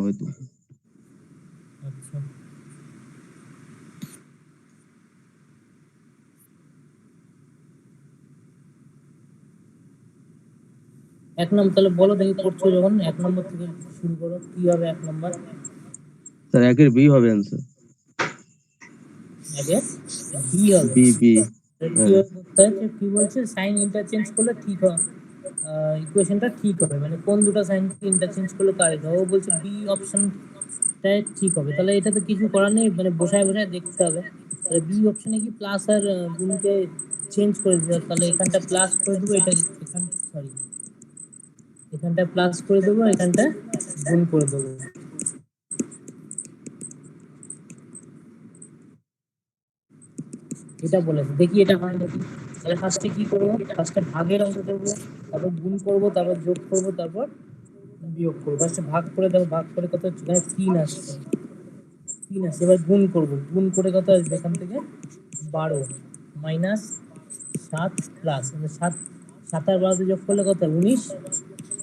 হয়তো। আচ্ছা এক নম্বর তাহলে বলো দেখি করছো যখন 1 নম্বর থেকে শুরু করো, কি হবে 1 নম্বর? স্যার একের বি হবে অ্যান্সার। আগে বি হবে। বি বি কিভাবে করতে হয় কি বলছে, সাইন ইন্টারচেঞ্জ করলে ঠিক হয়, ইকুয়েশনটা ঠিক হবে, মানে কোন দুটো সাইন ইন্টারচেঞ্জ করলে কারেক্ট হবে। ও বলছে বি অপশনটাই ঠিক হবে, তাহলে এটা তো কিছু করার নেই, মানে বসায় বসায় দেখতে হবে। তাহলে বি অপশনে কি প্লাস আর গুণকে চেঞ্জ করে দিতে হবে, তাহলে এখানটা প্লাস করে দেবো, এটা এখান সরি এখানটা প্লাস করে দেবো, এখানটা গুণ করে দেবো। এটা বলেছে, দেখি এটা হয় নাকি। তাহলে ফার্স্টে কি করবো, ফার্স্টে ভাগের অঙ্ক করবো, তারপর গুণ করবো, তারপর যোগ করবো, তারপর বিয়োগ করবো। ফার্স্টে ভাগ করে দেবো, ভাগ করে কত হচ্ছে, এখানে 3 আসছে, 3 আসছে। এবার গুণ করবো, গুণ করে কত আসবে এখান থেকে 12 মাইনাস 7 প্লাস 7, 7 আর 12 যোগ করলে কত 19,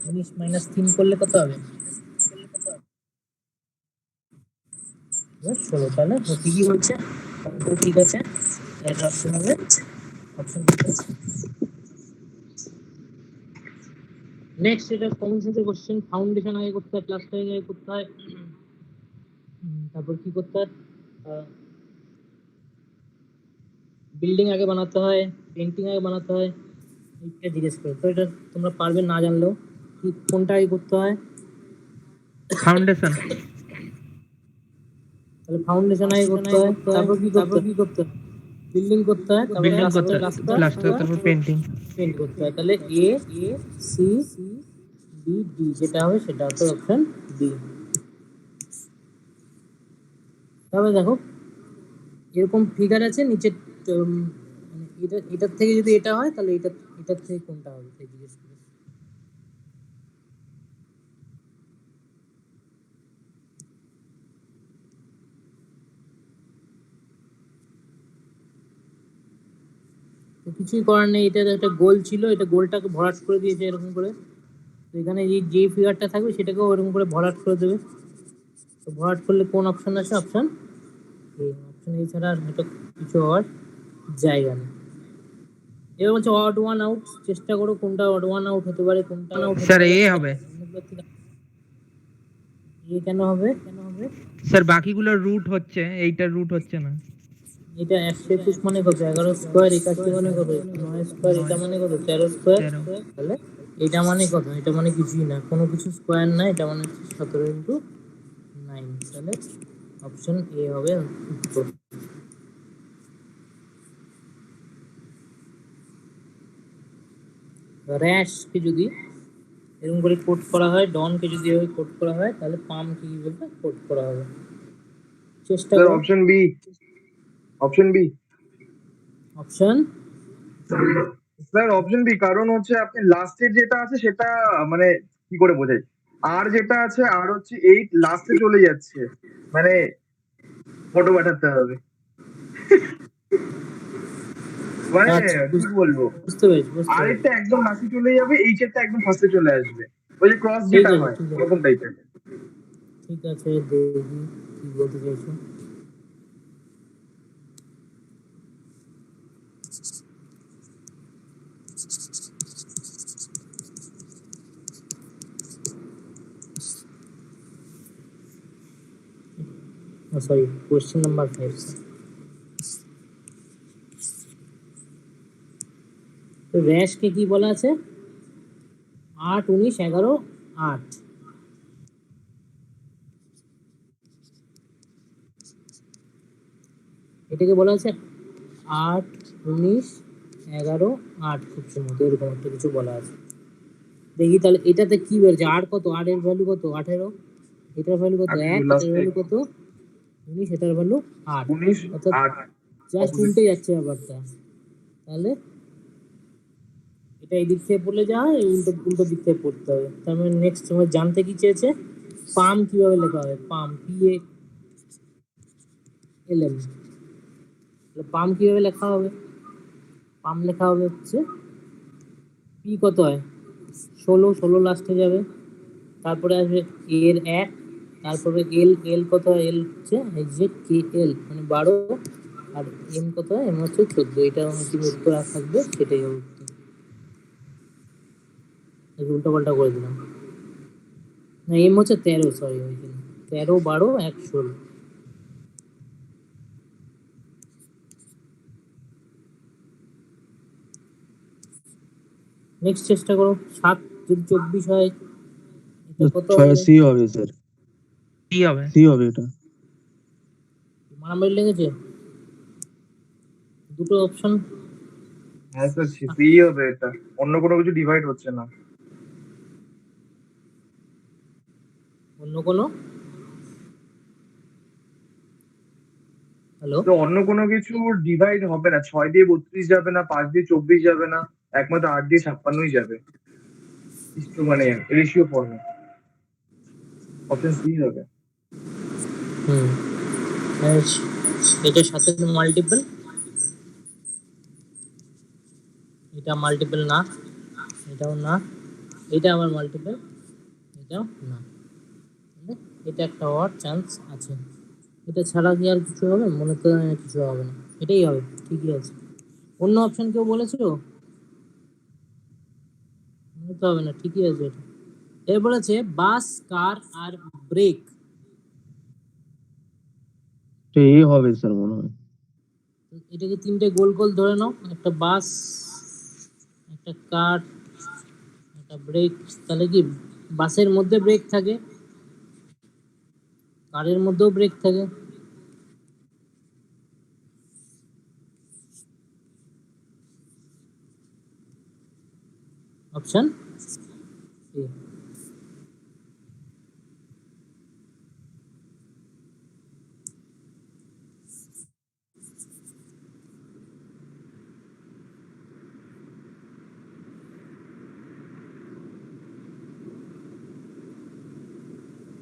19 মাইনাস 3 করলে কত হবে 16। তাহলে ঠিকই বলছে, ঠিক আছে, এটা অপশন হবে, অপশন ঠিক আছে। নেক্সট এটা কমন সেন্সের কোশ্চেন, ফাউন্ডেশন আগে করতে হয়, প্লাস্টারিং আগে করতে হয়, তারপর কি করতে হয়, বিল্ডিং আগে বানাতে হয়, পেন্টিং আগে বানাতে হয়, এটা জিজ্ঞেস করে। তো এটা তোমরা পারবে না জানলেও, কি কোনটা আগে করতে হয়, ফাউন্ডেশন। তাহলে ফাউন্ডেশন আগে করতে হয়, তারপর কি করতে হয়, বিল্ডিং করতে হয়, তারপর বিল্ডিং করতে প্লাস্টার, প্লাস্টার তারপর পেন্টিং। পেন্ট করতে হয়। তাহলে এ সি বি ডি যেটা হবে সেটা হচ্ছে অপশন বি। তাহলে দেখো এরকম ফিগার আছে নিচে, মানে এটার থেকে যদি এটা হয় তাহলে এটার থেকে কোনটা হবে তাই জিজ্ঞেস করে। তো কিছুই করার নেই, এটা একটা গোল ছিল, এটা গোলটাকে ভরাট করে দিয়েছে এরকম করে। তো এখানে যে ফিগারটা থাকবে সেটাকে ওরকম করে ভরাট করে দেবে। তো ভরাট করলে কোন অপশন আসে, অপশন এ। অপশন এ ছাড়া আর এটা কিছু হওয়ার জায়গা নেই। এবার বলছে অড ওয়ান আউট, চেষ্টা করো কোনটা অড ওয়ান আউট হতে পারে, কোনটা আউট হতে স্যার পারে। এ হবে। এ কেন হবে, স্যার বাকিগুলোর রুট হচ্ছে, এইটার রুট হচ্ছে না। এটা 121 মানে কত, 11 স্কোয়ার, 81 মানে কত, 9 স্কোয়ার, এটা মানে কত 13 স্কোয়ার। 13। তাহলে এটা মানে কত, এটা মানে কিছুই না, কোনো কিছু স্কোয়ার না, এটা মানে 17 ইন্টু 9। তাহলে অপশন এ হবে উত্তর। র্যাশকে যদি এরকম করে কোড করা হয়, ডনকে যদি এভাবে কোড করা হয়, তাহলে পামকে কি বলতে কোড করা হবে, চেষ্টা স্যার করো। Option B, option B option sir option B, কারণ হচ্ছে আপনি লাস্টের যেটা আছে সেটা মানে কি করে বোঝাই, আর যেটা আছে আর হচ্ছে 8 লাস্টে চলে যাচ্ছে, মানে ফটো পাঠাতে হবে, মানে আচ্ছা কি বলবো, বুঝতে পেরেছি, বুঝতে আর পেরেছি। একটা একদম লাস্টে চলে যাবে, এইচেরটা একদম ফার্স্টে চলে আসবে, ওই যে ক্রস ঠিক যেটা আছে, হয় ঠিক আছে, ওরকম টাইপের। ঠিক আছে, দেখি কি বলতে চাইছো। Sorry, question number 5। তো র্যাশকে কি বলা আছে, 8 19 11 8। এটাকে বলা আছে 8 19 11 8, খুব সম্ভবত এরকম একটা কিছু বলা আছে। দেখি তাহলে এটাতে কি বলছে, আর কত, আর এর ভ্যালু কত 18, এটার ভ্যালু কত 1, এটার ভ্যালু কত 19, এটার ভ্যালু 8, 19 অর্থাৎ 8 জাস্ট উল্টে যাচ্ছে ব্যাপারটা। তাহলে এটা এই দিক থেকে পড়লে যা হয় উল্টো উল্টো দিক থেকে পড়তে হবে। তার মানে নেক্সট তোমার জানতে কি চেয়েছে, পাম কিভাবে লেখা হবে, পাম পি এ এল এম, পাম কিভাবে লেখা হবে, পাম লেখা হবে হচ্ছে পি কত হয় 16, 16 লাস্টে যাবে, তারপরে আসবে এর 1, তারপরে এল কত হয়? এল হচ্ছে ZKL মানে 12, আর এম কত হয়? এম হচ্ছে 14। এটা অন্তিম উত্তর আর থাকবে, সেটাই হবে উত্তর। উল্টো পাল্টা করে দিলাম। না, এম হচ্ছে 13, সরি ওইখানে 13, 12, 1, 16। নেক্সট চেষ্টা করো। 7 যদি 24 হয়, এটা কত ছয় হবে? সি হবে স্যার, কি হবে? সি হবে এটা। মারামারি লেগেছে দুটো অপশন। হ্যাঁ স্যার, সি হবে এটা, অন্য কোনো কিছু ডিভাইড হচ্ছে না। অন্য কোনো, হ্যালো, তো অন্য কোনো কিছু ডিভাইড হবে না, 6 দিয়ে 32 যাবে না, 5 দিয়ে 24 যাবে না, একমাত্র 8 দিয়ে 56ই যাবে। মানে রেশিও ফর্মে অপশন সি হবে। হুম, এটা সাথে মাল্টিপল, এটা মাল্টিপল না, এটাও না, এটা আবার মাল্টিপল, এটাও না, মানে এটা একটা হওয়ার চান্স আছে। এটা ছাড়া কি আর কিছু হবে? মনে তো হয় না কিছু হবে না, এটাই হবে, ঠিকই আছে। অন্য অপশন কেউ বলেছিল? মনে তো হবে না, ঠিকই আছে এটা। এর বলেছে বাস, কার আর ব্রেক। তো এ হবে স্যার মনে হয়। এটাকে তিনটে গোল গোল ধরে নাও, একটা বাস, একটা কার, একটা ব্রেক। তাহলে কি বাসের মধ্যে ব্রেক থাকে, কারের মধ্যেও ব্রেক থাকে। Option A.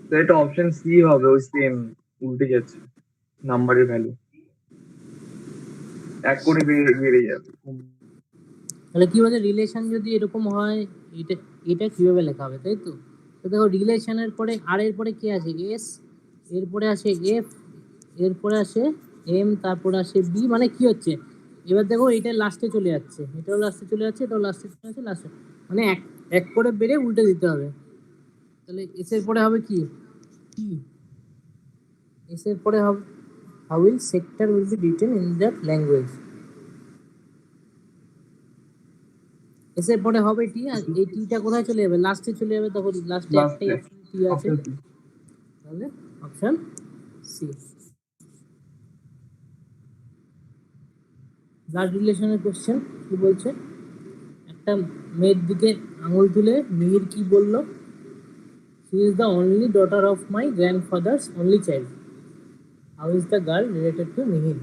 তো এটা অপশন সি হবে, ওই সেম উল্টে যাচ্ছে নাম্বারের ভ্যালু, এক করে বেড়ে যাবে। তাহলে কি বলছে, রিলেশন যদি এরকম হয়, এটা এটা কিভাবে লেখা হবে, তাই তো? তো দেখো, রিলেশনের পরে আর এর পরে কি আছে? এস, এরপরে আসে এফ, এরপরে আসে এম, তারপরে আসে বি। মানে কি হচ্ছে, এবার দেখো এটা লাস্টে চলে যাচ্ছে, এটাও লাস্টে চলে যাচ্ছে, এটাও লাস্টে চলে যাচ্ছে, লাস্টে মানে এক এক করে বেড়ে উল্টে দিতে হবে। তাহলে এস এর পরে হবে কি? টি। এস এর পরে হবে how will sector will be written in that language. S এর পরে হবে টি, আর এই টিটা কোথায় চলে যাবে? লাস্টে চলে যাবে। তখন লাস্টে একটাই লাস্টে অপশন টি আছে, অপশন সি। তাহলে অপশন সি। ব্লাড রিলেশনের কোশ্চেন কি বলছে? একটা মেয়ের দিকে আঙুল তুলে মিহির কি বলল? She is the only daughter of my grandfathers only child. How is the girl related to Mihir?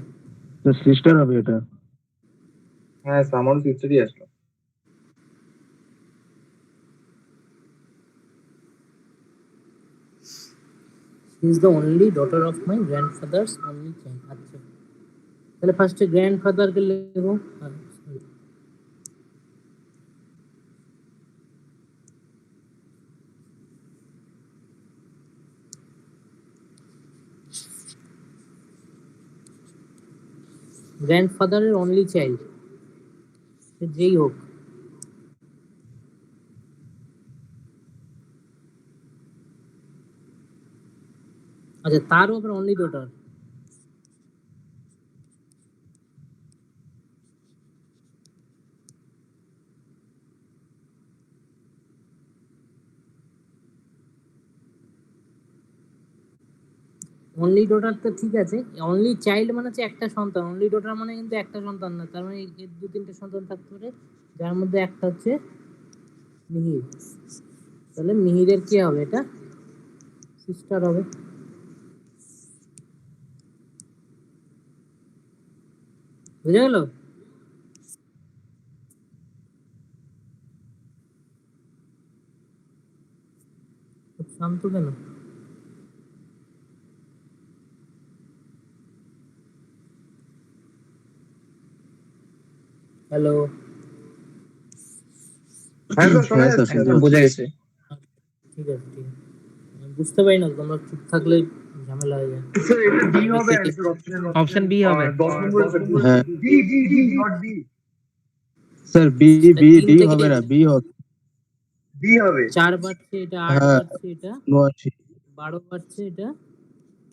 Sister হবে এটা। হ্যাঁ স্যার, আমারও সিস্টারই আসলো। She is the only daughter of my grandfathers only child. আচ্ছা, তাহলে ফার্স্টে গ্র্যান্ডফাদারকে লেখো। গ্র্যান্ডফাদারের অনলি চাইল্ড, সে যেই হোক। আচ্ছা, তারও আবার অনলি ডটার। অনলি ডটার তো ঠিক আছে, অনলি চাইল্ড মানে হচ্ছে একটা সন্তান, অনলি ডটার মানে কিন্তু একটা সন্তান না, তার মানে এর দু তিনটে সন্তান থাকতে পারে, যার মধ্যে একটা হচ্ছে মিহির। তাহলে মিহিরের কি হবে? এটা সিস্টার হবে। বুঝে গেল? খুব শান্ত কেন? হ্যালো, হ্যাঁ স্যার, শোনা হ্যাঁ স্যার, যাচ্ছে। শুনতে বোঝা পাচ্ছি। গেছে। ঠিক আছে, ঠিক আছে। বুঝতে পারি না, তোমরা চুপ থাকলে ঝামেলা হয়ে যায়। স্যার এটা ডি হবে অ্যান্সার অপশন বি হবে। 10 নম্বরের হ্যাঁ D D D not B. Sir B B তিন ডি থেকে হবে না, বি হবে। ডি হবে। 4 বাড়ছে, এটা 8 হ্যাঁ বাড়ছে, এটা 79 12 বাড়ছে, এটা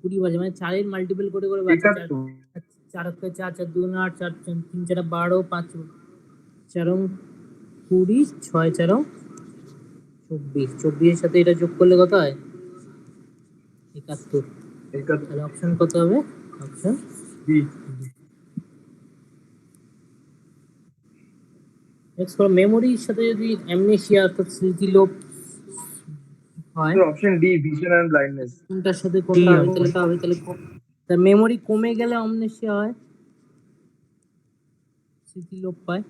20 বাড়ছে, মানে 4 এর মাল্টিপল করে করে বাড়ছে। 4 71 4 4 4 2 8 4 3 4 12 5 4 20 6 4 24, 24 এর সাথে এটা যোগ করলে কত হয়? 71। 71 তাহলে অপশন কত হবে? Option B. নেক্সট ফর মেমোরির সাথে যদি অ্যামনেসিয়া অর্থাৎ স্মৃতিলোপ হয়, sir option D vision and blindness. কোনটার সাথে কি কোনটা হবে? হবে? তাহলে তা হবে, তাহলে তার মেমোরি কমে গেলে অমনেসিয়া হয়, স্মৃতিলোপ পায়।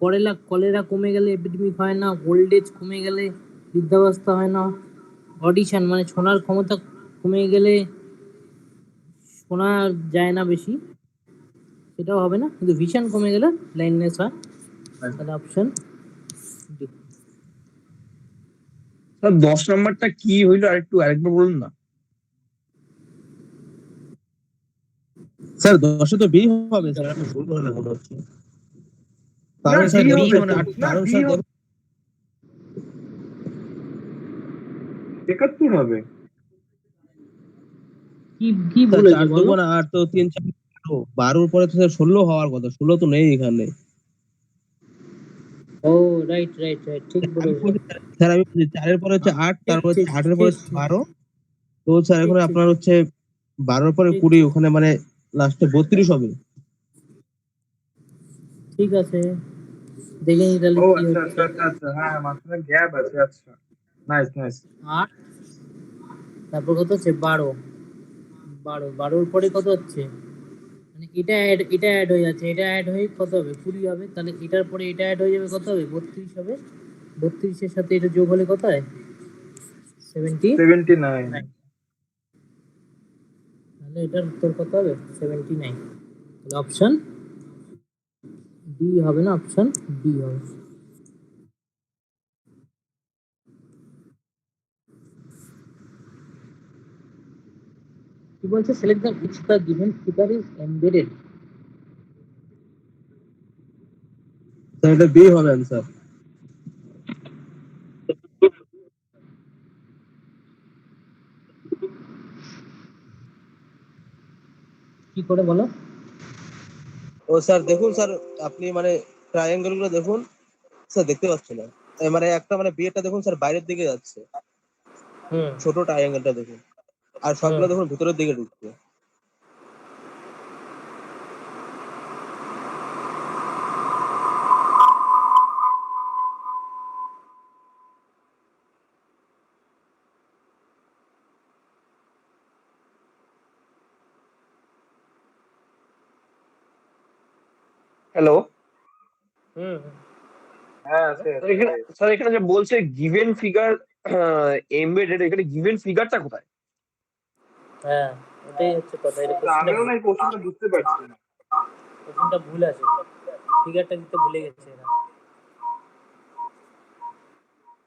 কলেরা কলেরা কমে গেলে এপিডেমিক হয় না, ওল্ড এজ কমে গেলে বৃদ্ধাবস্থা হয় না, অডিশন মানে শোনার ক্ষমতা কমে গেলে শোনা যায় না বেশি, সেটাও হবে না, কিন্তু ভিশন কমে গেলে ব্লাইন্ডনেস হয়। তাহলে অপশন ডি। স্যার 10 নম্বরটা কি হইলো আরেকবার বলুন না। স্যার 10 তো বি হবে স্যার, আপনি ভুল বললেন মনে হচ্ছে। না কারণ ডি স্যার বি হবে মনে তো। হচ্ছে। না কারণ ডি স্যার হবে। 71 হবে। কি কি স্যার ভুল হয়েছে 4 বলো? 2 8 তো 3 4 12 পরে তো স্যার 16 হওয়ার কথা, 16 তো নেই এখানে। ও রাইট রাইট রাইট, ঠিক বলেছো। স্যার আমি 4 এর পরে হচ্ছে 8, ঠিক তারপর হচ্ছে ঠিক 8 এর পরে ঠিক হচ্ছে 12, তো স্যার ঠিক এখন ঠিক আপনার হচ্ছে 12 এর পরে ঠিক 20, ওখানে মানে লাস্টে 32 হবে। ঠিক আছে, দেখে নি তাহলে ও কি আচ্ছা হচ্ছে। আচ্ছা আচ্ছা আচ্ছা, হ্যাঁ মাঝখানে গ্যাপ আছে। আচ্ছা নাইস নাইস। 8, তারপর কত হচ্ছে? 12, 12 পরে কত হচ্ছে? মানে এটা অ্যাড হয়ে যাচ্ছে, এটা অ্যাড হয়ে কত হবে? 20 হবে। তাহলে এটার পরে এটা অ্যাড হয়ে যাবে, কত হবে? 32 হবে। 32 এর সাথে এটা যোগ হলে কত হয়? 79। 79। তাহলে এটার উত্তর কত হবে? 79। তাহলে অপশন ডি হবে না, অপশন বি হবে। কি বলছে? Select the which the given figure is embedded. Sir এটা বি হবে অ্যান্সার। কি করে বলো? ও স্যার দেখুন স্যার, আপনি মানে ট্রায়াঙ্গেল গুলো দেখুন স্যার, দেখতে পাচ্ছি না। মানে একটা মানে বিয়েটা দেখুন স্যার বাইরের দিকে যাচ্ছে, হুম ছোট ট্রায়াঙ্গেলটা দেখুন, আর হুম সবগুলো দেখুন ভিতরের দিকে ঢুকছে। হ্যালো হুম হ্যাঁ স্যার এখানে স্যার এখানে যে বলছে গিভেন ফিগার এমবেডেড, এখানে গিভেন ফিগারটা কোথায়? হ্যাঁ, ওটাই হচ্ছে কথা। এটা আমিও না এই কোশ্চেনটা বুঝতে পারছি না। কোশ্চেনটা ভুল আছে, ফিগারটা দিতে ভুলে গেছে এরা।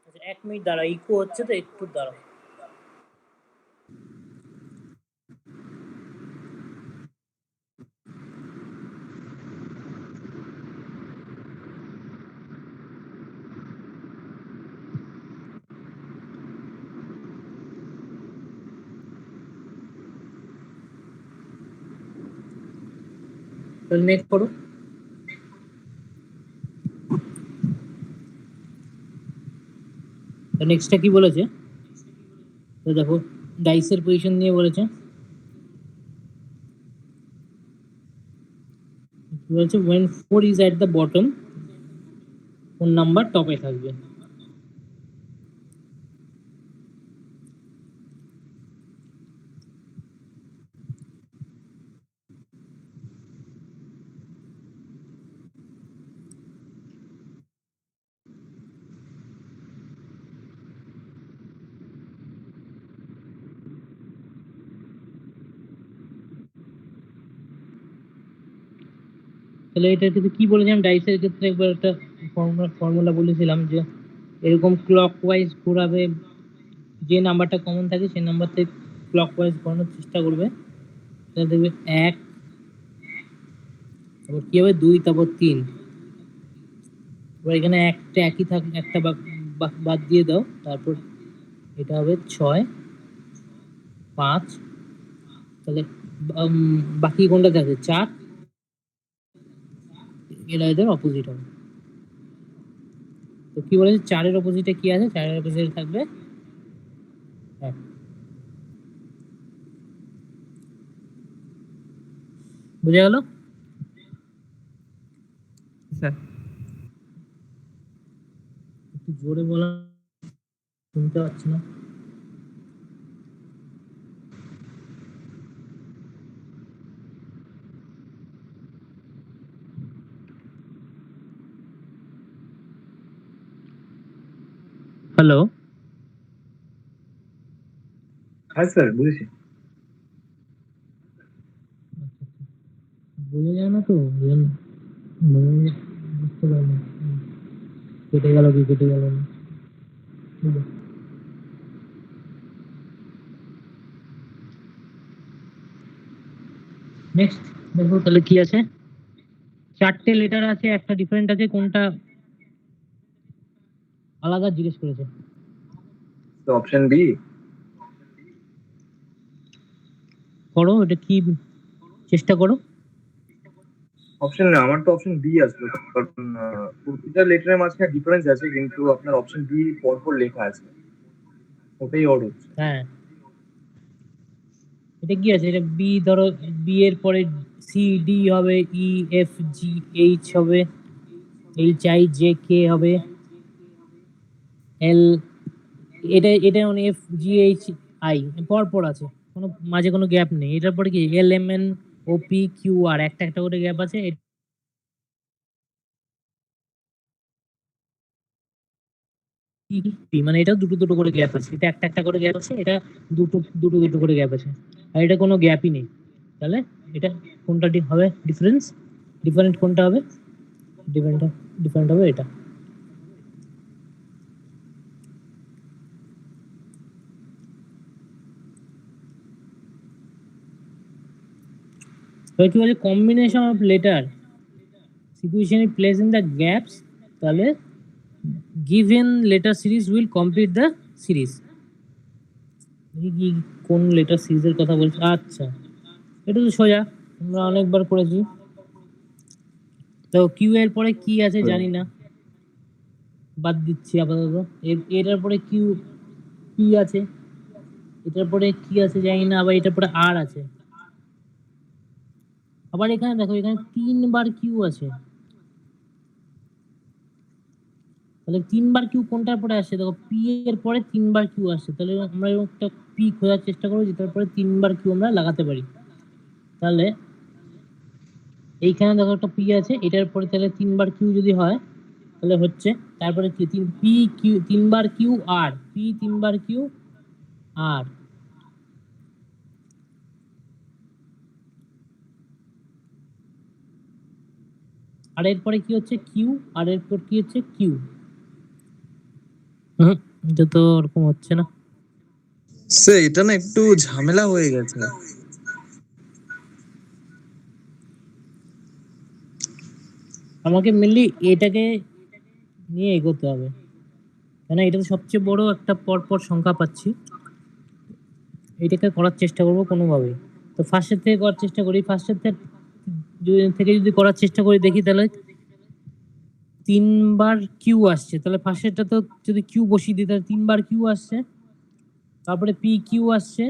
আচ্ছা 1 মিনিট দাঁড়া, ইকো হচ্ছে তো, একটু দাঁড়াও। তাহলে নেক্সট করো। নেক্সটটা কি বলেছে? তো দেখো, ডাইসের পজিশন নিয়ে বলেছে। কি বলছে? when 4 is at the bottom, কোন নাম্বার টপে থাকবে? তাহলে এটার ক্ষেত্রে কি বলেছিলাম? ডাইসের ক্ষেত্রে একবার একটা ফর্মুলা বলেছিলাম যে এরকম ক্লকওয়াইজ ঘোরাবে, যে নাম্বারটা কমন থাকে সেই নাম্বার থেকে ক্লকওয়াইজ ঘোরানোর চেষ্টা করবে। তাহলে দেখবে 1, তারপর কি হবে 2, তারপর 3। এবার এখানে একটা একই থাক, একটা বাদ দিয়ে দাও, তারপর এটা হবে 6, 5। তাহলে বাকি কোনটা থাকে 4, এরা এদের অপোজিট হবে। তো কি বলেছে 4-এর অপোজিটে কি আছে? 4-এর অপোজিটে থাকবে 1। বুঝা গেল? স্যার একটু জোরে বলা, শুনতে পাচ্ছি না। হ্যালো, হ্যাঁ স্যার বুঝেছি। বোঝা যায় না তো, বুঝতে পারি না কেটে গেল কি কেটে গেল না। নেক্সট দেখো তাহলে কি আছে। 4টে লেটার আছে, একটা ডিফারেন্ট আছে, কোনটা আলাদা জিজ্ঞেস করেছে। তো অপশন বি। করো, এটা কি চেষ্টা করো। অপশন না, আমার তো অপশন বি আসলো, কারণ প্রতিটা লেটারের মাঝখানে ডিফারেন্স আছে, কিন্তু আপনার অপশন বি পরপর লেখা আছে, ওটাই অড হচ্ছে। হ্যাঁ, এটা কি আছে? এটা বি, ধরো বি এর পরে সি ডি হবে, ই এফ জি এইচ হবে, এইচ আই জে কে হবে, এল, এটা এটা মানে এফ জি এইচ আই পর পর আছে, কোনো মাঝে কোনো গ্যাপ নেই। এটার পরে কি L M N O P Q R, একটা একটা করে গ্যাপ আছে। মানে এটা দুটো দুটো করে গ্যাপ আছে, এটা একটা একটা করে গ্যাপ আছে, এটা দুটো দুটো দুটো করে গ্যাপ আছে, আর এটা কোনো গ্যাপই নেই। তাহলে এটা কোনটা হবে ডিফারেন্স? ডিফারেন্ট কোনটা হবে? ডিফারেন্ট ডিফারেন্ট হবে এটা। এবার কি বলছে? Combination of letter sequentially place in the gaps, তাহলে given letter series will complete the series। কি কোন লেটার সিরিজের কথা বলছো? আচ্ছা, এটা তো সোজা, আমরা অনেকবার করেছি। তো কিউ এর পরে কি আছে জানি না, বাদ দিচ্ছি আপাতত। এটার পরে কিউ কি আছে, এটার পরে কি আছে জানি না, আবার এটার পরে আর আছে। আবার এখানে দেখো, এখানে 3বার কিউ আছে, তাহলে 3বার কিউ কোনটার পরে আসছে? দেখো পি এর পরে 3বার কিউ আসছে, তাহলে আমরা একটা পি খোঁজার চেষ্টা করবো যেটার পরে 3বার কিউ আমরা লাগাতে পারি। তাহলে এইখানে দেখো একটা পি আছে, এটার পরে তাহলে 3বার কিউ যদি হয় তাহলে হচ্ছে, তারপরে কি P Q 3বার Q R, P 3বার Q R, আর এরপরে কি হচ্ছে কিউ, আর এরপর কি হচ্ছে কিউ। এটা তো ওরকম হচ্ছে না। স্যার এটা না একটু ঝামেলা হয়ে গেছে। আমাকে মেনলি এটাকে নিয়ে এগোতে হবে, কেন এটা তো সবচেয়ে বড় একটা পরপর সংখ্যা পাচ্ছি, এটাকে করার চেষ্টা করবো কোনোভাবেই। তো ফার্স্টের থেকে করার চেষ্টা করি, ফার্স্টের থেকে যদি করার চেষ্টা করি, দেখি তাহলে 3বার কিউ আসছে, তাহলে ফার্স্টেরটা তো যদি কিউ বসিয়ে দিই তাহলে 3বার কিউ আসছে, তারপরে পি কিউ আসছে,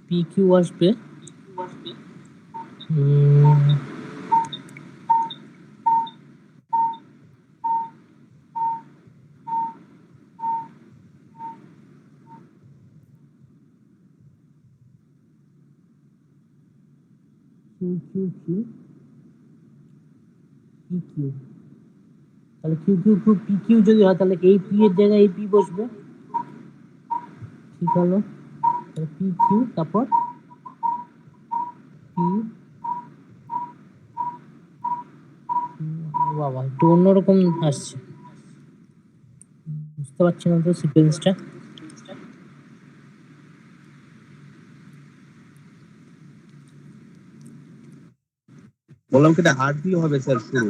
পি কিউ আসবে, Q Q Q P Q, তাহলে Q Q Q P Q যদি হয় তাহলে এই পি এর জায়গায় এই পি বসবে, ঠিক হলো। তাহলে পি কিউ, তারপর বাবা একটু অন্যরকম আসছে, বুঝতে পারছি না তো সিকোয়েন্সটা। বললাম কি এটা আর দিয়ে হবে স্যার শুরু।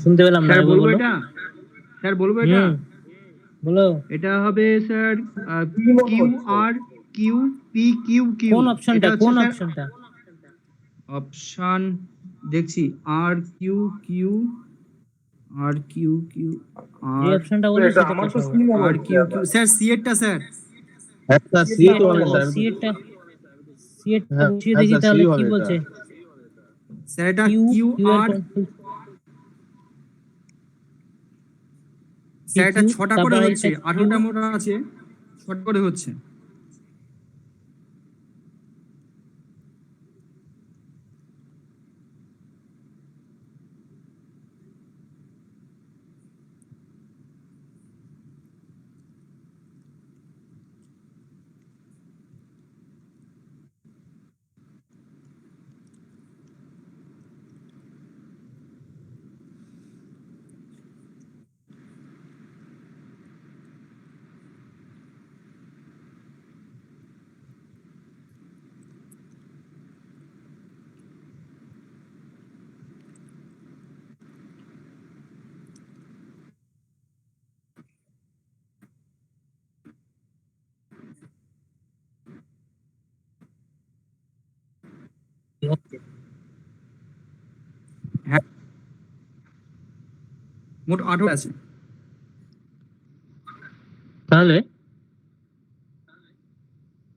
শুনতে পেলাম না, স্যার একবার বলবো বলো। এটা, স্যার বলবো এটা, বলো এটা হবে sir Q R Q P Q Q. কোন অপশনটা, এটা হচ্ছে কোন স্যার অপশনটা? অপশন দেখছি আর Q Q R Q Q যে আর অপশনটা বলছো এটা সেটা আমার তো কোথাও? সি মনে আর হচ্ছে কিউ কিউ আবার। স্যার সি এরটা স্যার। হ্যাঁ স্যার সি তো হবে স্যার। সি এরটা হ্যাঁ বসিয়ে হ্যাঁ দেখি স্যার তাহলে সি কি হবে এটা। বলছে। স্যার এটা কিউ কিউ কিউ এর আর, কোন? স্যার এটা কিউ, 6টা করে তারপর হচ্ছে, এটা 18টা মোটা আছে, 6টা করে হচ্ছে। হ্যাঁ মোট 18 আছে। তাহলে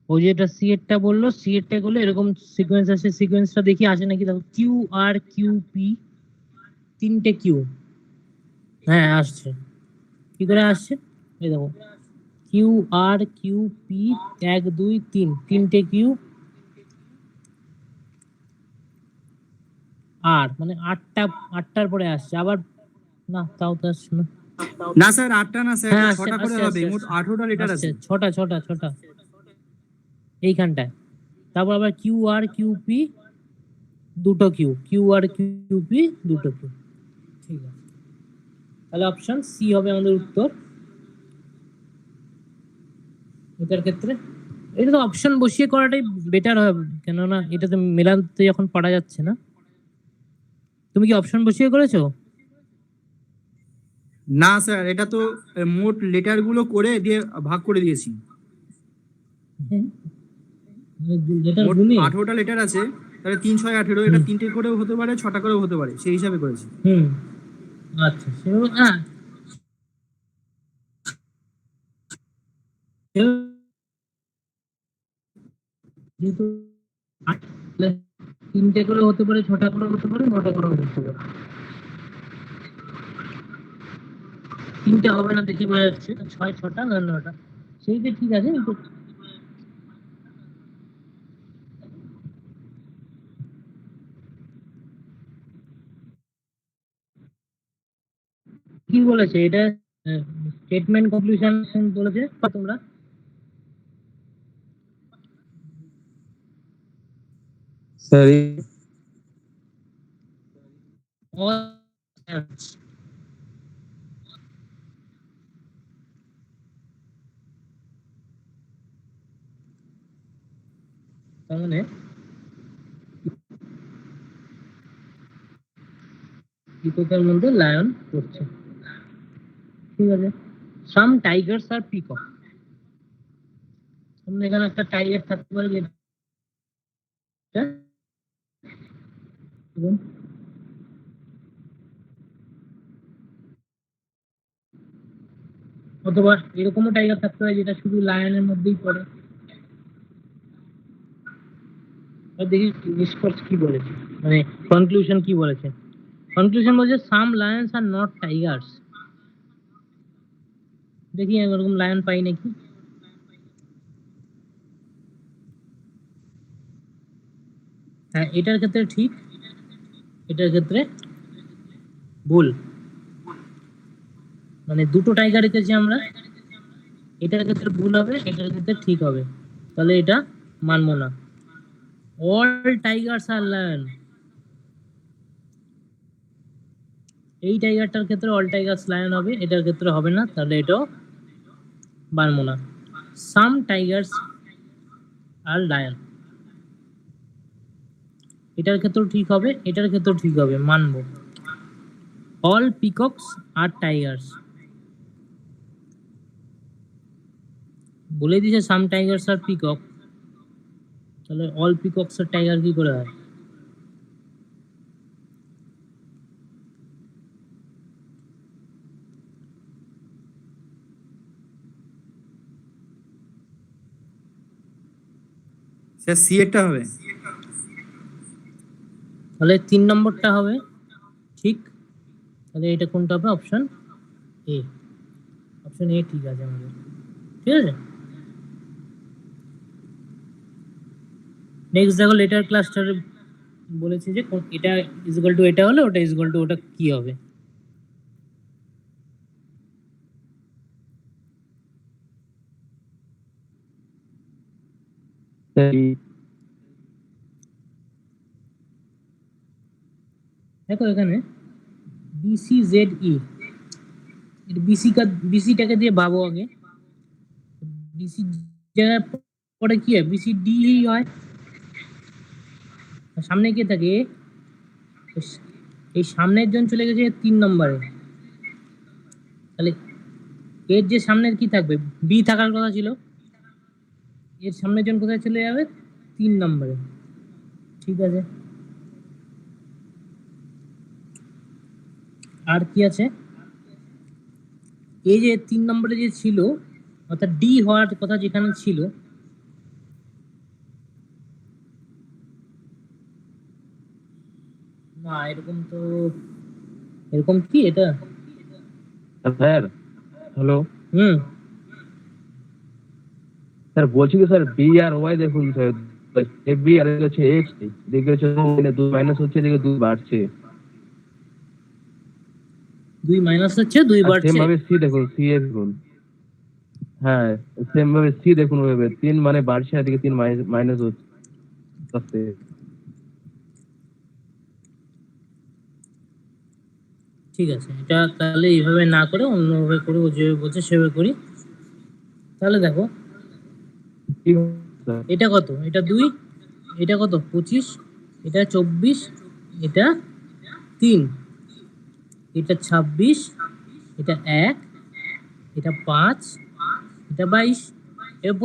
ওই যেটা সি এরটা বললো, সি এরটা করলে এরকম সিকোয়েন্স আসে, সিকোয়েন্সটা দেখি আসে নাকি। দেখো কিউ আর কিউ পি, 3টে কিউ। হ্যাঁ আসছে। কি করে আসছে? এই দেখো কিউ আর কিউ পি 1 2 3, 3টে কিউ আর মানে 8টার পরে আসছে আবার। না তাও তো আসছে না। না স্যার 8টা না স্যার, হ্যাঁ এটা আসছে 6টা করে আসছে হবে, আসছে মোট 18টা লিটার আসছে, আছে। ছটা ছটা ছটা এইখানটায়। তারপর আবার Q R Q P, 2টো Q, Q R Q P 2টো Q. ঠিক আছে, তাহলে অপশন সি হবে আমাদের উত্তর এটার ক্ষেত্রে। এটা তো অপশন বসিয়ে করাটাই বেটার হবে, কেননা এটাতে মেলাতে যখন পারা যাচ্ছে না। তুমি কি অপশন বসিয়ে করেছো? না স্যার এটা তো মোট লেটার গুলো করে দিয়ে ভাগ করে দিয়েছি। লেটার মোট গুনে? 18টা লেটার আছে, তাহলে 3 6 18, এটা 3টে করেও হতে পারে, 6টা করেও হতে পারে, সেই হিসাবে করেছি। হুম, আচ্ছা সেভাবে হ্যাঁ যেহেতু 3টে করে হতে পারে, 6টা করে হতে পারে, 9টা করে হতে পারে। 3টে হবে না দেখি বোঝা যাচ্ছে, 6 6টা না 9টা, সেইটা ঠিক আছে। কিন্তু কি বলেছে এটা? স্টেটমেন্ট কনক্লুশন বলেছে তোমরা? স্যার তার মানে পিককের মধ্যে লায়ন পড়ছে। ঠিক আছে, সাম টাইগার্স আর পিকক। আমরা এখানে একটা টাইগার থাকতে পারে যেটা এবং অথবা এরকমও টাইগার থাকতে পারে যেটা শুধু লায়নের মধ্যেই পড়ে। আর দেখি নিষ্কর্ষ কি বলেছে, মানে কনক্লুশন কি বলেছে। কনক্লুশন বলছে সাম লায়ন্স আর নট টাইগার্স। দেখি এরকম লায়ন পাই নাকি। হ্যাঁ এটার ক্ষেত্রে ঠিক, এটার ক্ষেত্রে ভুল। মানে 2টো টাইগার রেখেছি আমরা, এটার ক্ষেত্রে ভুল হবে, এটার ক্ষেত্রে ঠিক হবে। তাহলে এটা মানবো না। অল টাইগার্স আর লায়ন, এই টাইগারটার ক্ষেত্রে অল টাইগার্স লায়ন হবে, এটার ক্ষেত্রে হবে না, তাহলে এটাও পারবো না। সাম টাইগার্স আর লায়ন, এটার ক্ষেত্রেও ঠিক হবে, এটার ক্ষেত্রেও ঠিক হবে, মানবো। অল পিকক্স আর টাইগার্স, বলে দিয়েছে সাম টাইগার্স আর পিকক, তাহলে অল পিকক্স আর টাইগার কি করে হয়? স্যার সি একটা হবে। তাহলে 3 নম্বরটা হবে ঠিক, তাহলে এটা কোনটা হবে? অপশন এ, অপশন এ ঠিক আছে আমাদের, ঠিক আছে। নেক্সট দেখো লেটার ক্লাস্টারে বলেছে যে এটা ইকুয়াল টু এটা হলে ওটা ইকুয়াল টু ওটা কি হবে। দেখো এখানে BCZE, বিসিটাকে দিয়ে ভাবো আগে, বিসি জায়গায় পরে কি হয়? BCD হয়, সামনে কে থাকে? এই সামনের জন চলে গেছে 3 নম্বরে, তাহলে এর যে সামনের কি থাকবে? বি থাকার কথা ছিল, এর সামনের জন কোথায় চলে যাবে? 3 নম্বরে, ঠিক আছে। আর কি আছে? এই যে 3 নম্বরে যে ছিল, অর্থাৎ ডি হওয়ার কথা যেখানে ছিল, না এরকম তো, এরকম কি এটা? স্যার হ্যালো হুম, স্যার, বলছি কি স্যার, বি আর ওয়াই দেখুন স্যার, এফ বি আর হচ্ছে এক্স, দেখে হচ্ছে 2 মাইনাস হচ্ছে, দেখে 2 বাড়ছে। 2 মাইনাস হচ্ছে 2 আর সেম বাড়ছে। ভাবে সি দেখুন, সি এ দেখুন, হ্যাঁ সেম ভাবে সি দেখুন, ওইভাবে 3 মানে বাড়ছে, আর দিকে 3 মাইনাস হচ্ছে। ঠিক আছে, এটা তাহলে এইভাবে না করে অন্যভাবে করে, ও যেভাবে বলছে সেভাবে করি। তাহলে দেখো ঠিক আছে স্যার। এটা কত? এটা 2, এটা কত? 25, এটা 24, এটা 3, এটা 26, এটা 1, এটা 5, এটা 22। এবার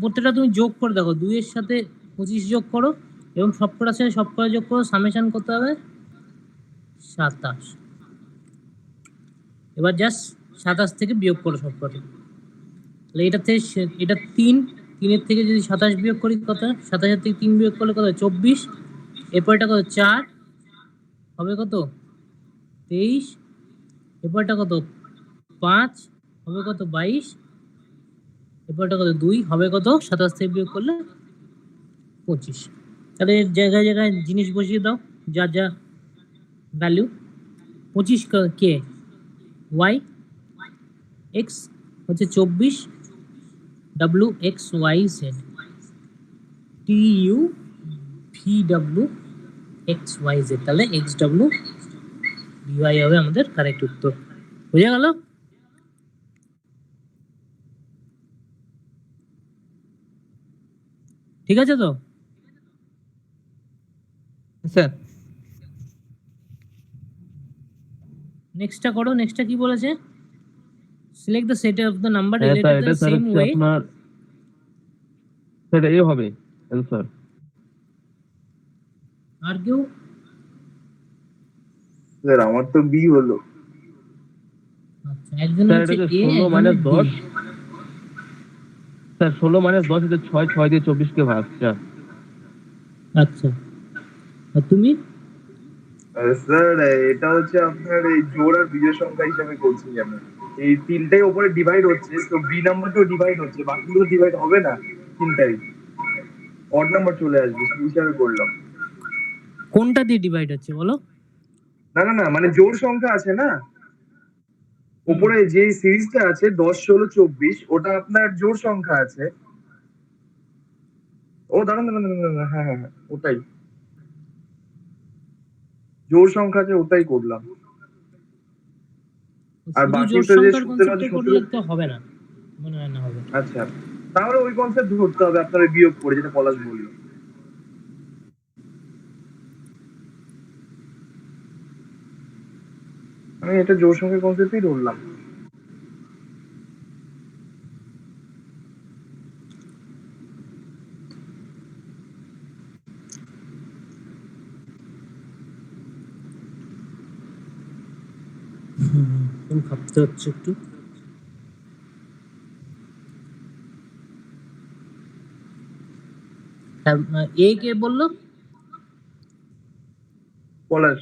প্রত্যেকটা তুমি যোগ করে দেখো, 2 এর সাথে 25 যোগ করো এবং সবকটার সাথে সবকটা যোগ করো, সামেশন করতে হবে 27। এবার জাস্ট 27 থেকে বিয়োগ করো সবকটা, তাহলে এটা থেকে এটা 3 থেকে যদি 27 বিয়োগ করি কত? 27 থেকে 3 বিয়োগ করলে কত? 24। এরপরটা কত? 4 হবে কত? 23। এরপরটা কত? 5 হবে কত? 22। এরপরটা কত? 2 হবে কত? 27 থেকে বিয়োগ করলে 25। তাহলে জায়গায় জায়গায় জিনিস বসিয়ে দাও, যা যা ভ্যালু। 25 কে ওয়াই, এক্স হচ্ছে 24, W X Y Z, TU VW XYZ, তাহলে XW BY হবে আমাদের কারেক্ট উত্তর। বুঝে গেল? ঠিক আছে তো? স্যার নেক্সটটা করো। নেক্সটটা কি বলেছে? Select the set of the number হ্যাঁ স্যার, রিলেটেড এটা দ্য স্যার সেম হচ্ছে ওয়ে। আপনার, স্যার এ হবে অ্যান্সার। আর কেউ? স্যার আমার তো বি হলো। আচ্ছা, একজন স্যার হচ্ছে এটা হচ্ছে এ, 16 একজন মাইনাস বি। 10, স্যার 16 মাইনাস 10 এটা 6 দিয়ে 24 কে ভাগ, স্যার। আচ্ছা, আর তুমি? স্যার এটা হচ্ছে আপনার এই জোড় আর বিজোড় সংখ্যা হিসাবে করছি আমি। এই তিনটাই ওপরে ডিভাইড হচ্ছে, তো বি নাম্বারটাও ডিভাইড হচ্ছে, বাকিগুলো ডিভাইড হবে না, তিনটাই অড নাম্বার চলে আসবে, সেই হিসাবে করলাম। কোনটা দিয়ে ডিভাইড হচ্ছে বলো? না না না, মানে জোড় সংখ্যা আছে না, উপরে যে সিরিজটা আছে 10, 16, 24, ওটা আপনার জোড় সংখ্যা আছে, ও দাঁড়ান দাঁড়ান দাঁড়ান দাঁড়ান, হ্যাঁ হ্যাঁ হ্যাঁ, ওটাই জোড় সংখ্যা আছে, ওটাই করলাম। আর শুধু জোড় বাকিটা যে সংখ্যার সূত্রের কনসেপ্টে মাঝে করলে সূত্রের, তো হবে না, মনে হয় না হবে। আচ্ছা তাহলে ওই কনসেপ্ট ধরতে হবে আপনার, ওই বিয়োগ করে যেটা পলাশ বললো। আমি এটা জোড় সংখ্যার কনসেপ্টই ধরলাম। তুমি ভাবতে হচ্ছে একটু। হ্যাঁ, এ কে বললো? পলাশ।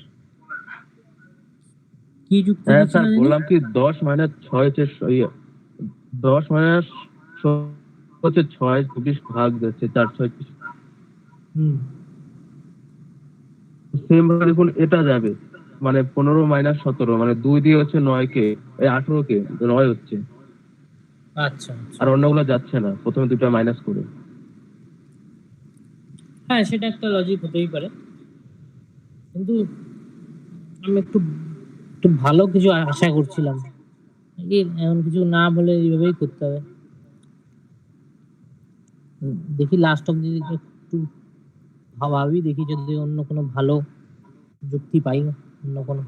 কি যুক্তি হ্যাঁ দিচ্ছিল স্যার, জানি? বললাম কি 10 - 6 হচ্ছে 10 হচ্ছে 6, 24 ভাগ যাচ্ছে 4 6। হুম। সেম ভাবে দেখুন এটা যাবে, মানে 15 - 17, মানে 2 দিয়ে হচ্ছে 9 কে, এই 18 কে 9 হচ্ছে, আচ্ছা আচ্ছা। আর অন্যগুলো যাচ্ছে না, প্রথমে দুটো মাইনাস করে। হ্যাঁ, সেটা একটা লজিক হতেই পারে, কিন্তু আমি একটু একটু ভালো কিছু আশা করছিলাম। এমন কিছু না বলে এইভাবেই করতে হবে। দেখি লাস্ট অব্দি একটু ভাবি, দেখি যদি অন্য কোনো ভালো যুক্তি পাই, অন্য কোনো।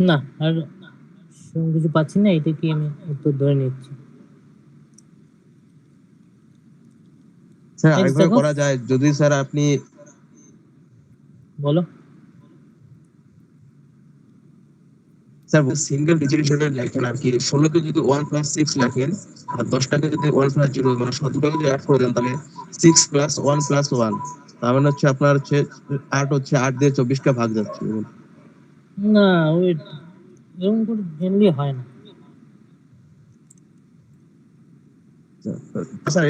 না, আর সেরকম কিছু পাচ্ছি না, এটা কি আমি উত্তর ধরে নিচ্ছি। স্যার নেক্সট আরেকভাবে দেখো, করা যায় যদি স্যার আপনি বলো। স্যার সিঙ্গেল ডিজিট হিসেবে লেখেন আর কি, 16 কে যদি 1+6 লেখেন, আর 10টাকে যদি 1+0, মানে 17টাকে যদি অ্যাড করে দেন, তাহলে 6+1+1, তার মানে হচ্ছে আপনার হচ্ছে 8 দিয়ে 24টা ভাগ যাচ্ছে। না, ওয়েট, এরকম করে জেনারেলি হয় না। স্যার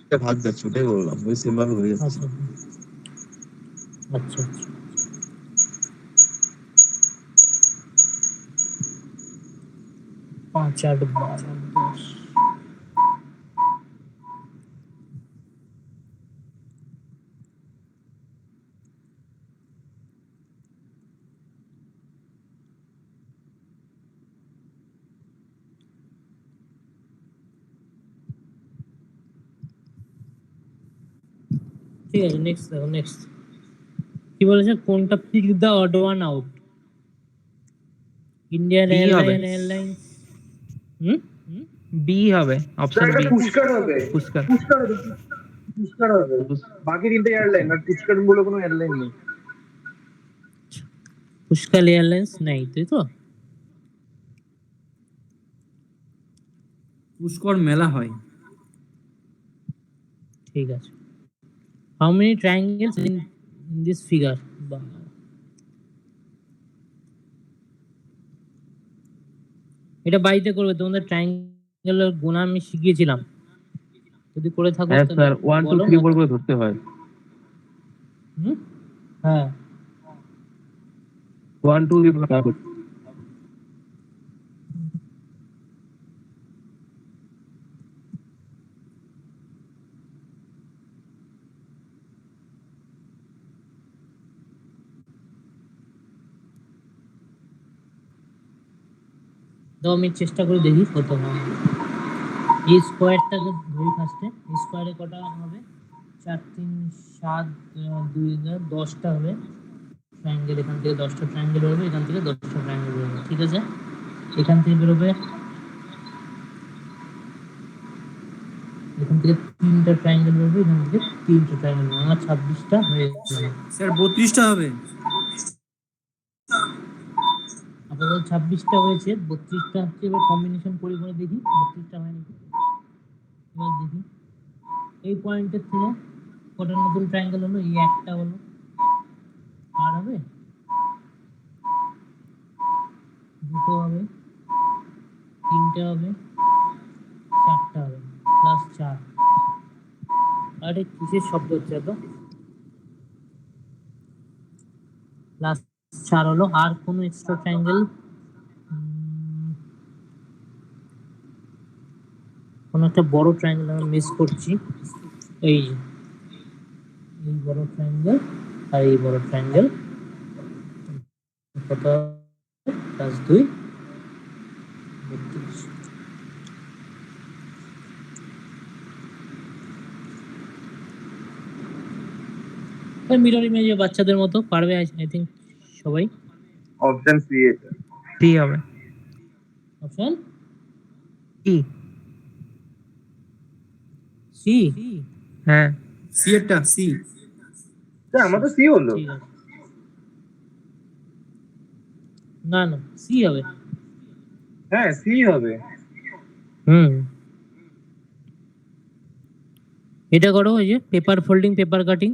এটা ভাগ যাচ্ছে, ওটাই বললাম, ওই সেম ভাবে হয়ে যাচ্ছে। আচ্ছা আচ্ছা আচ্ছা। 5 8 12 10। ঠিক আছে, নেক্সট দেখো, নেক্সট কি বলেছে, কোনটা pick the odd one out? Indian B হবে, এয়ারলাইন্স। হুম। বি হবে, স্যার অপশন এটা বি, পুষ্কার হবে, পুষ্কর। পুষ্কার হবে, পুষ্কার হবে। বাকি তিনটে এয়ারলাইন, আর পুষ্কার বলে কোনো এয়ারলাইন নেই। পুষ্কাল এয়ারলাইন্স নেই, তাই তো? পুষ্কর মেলা হয়। ঠিক আছে। How many triangles in this figure? এটা বাড়িতে করবে, তোমাদের ট্রায়াঙ্গেলের গুণা আমি শিখিয়েছিলাম, যদি করে থাকো হ্যাঁ তাহলে স্যার, 1 2 বলো 3 না। 4 করে ধরতে হয়। হুম। হ্যাঁ, 1 2 দিয়ে ভাগ। দাও আমি চেষ্টা করে দেখি কত হয়। এই স্কোয়ারটাকে ধরি ফার্স্টে। এই স্কোয়ারে কটা হবে? 4 3 7 2 10টা হবে ট্রায়াঙ্গেল। এখান থেকে 10টা ট্রায়াঙ্গেল হবে, এখান থেকে 10টা ট্রায়াঙ্গেল হবে, ঠিক আছে? এখান থেকে বেরোবে, এখান থেকে 3টা ট্রায়াঙ্গেল বেরোবে, এখান থেকে 3টা ট্রায়াঙ্গেল বেরোবে। আমার 26টা হয়ে গেল। স্যার 32টা হবে। আপাতত 26টা হয়েছে, 32টা হচ্ছে। এবার কম্বিনেশন করে করে দেখি 32টা হয় নাকি। এবার দেখি এই পয়েন্টের থেকে কটা নতুন ট্রায়াঙ্গেল হলো? এই একটা হলো। আর হবে? দুটো হবে, তিনটে হবে, 4টা হবে, প্লাস 4। আরে কিসের শব্দ হচ্ছে এত? প্লাস 4 হলো। আর কোনো এক্সট্রা ট্রায়াঙ্গেল? কোনো একটা বড় ট্রায়াঙ্গেল আমি মিস করছি। এই যে এই বড় ট্রায়াঙ্গেল আর এই বড় ট্রায়াঙ্গেল কত? প্লাস 2 32। মিরর ইমেজে বাচ্চাদের মতো পারবে আই থিঙ্ক সবাই। অপশন সি এটা। সি হবে। Option C. সি। হ্যাঁ, সি এরটা সি। আমার তো সি হলো। ঠিক আছে, না না সি হবে। হ্যাঁ সি হবে। এটা করো, এই যে পেপার ফোল্ডিং, পেপার কাটিং,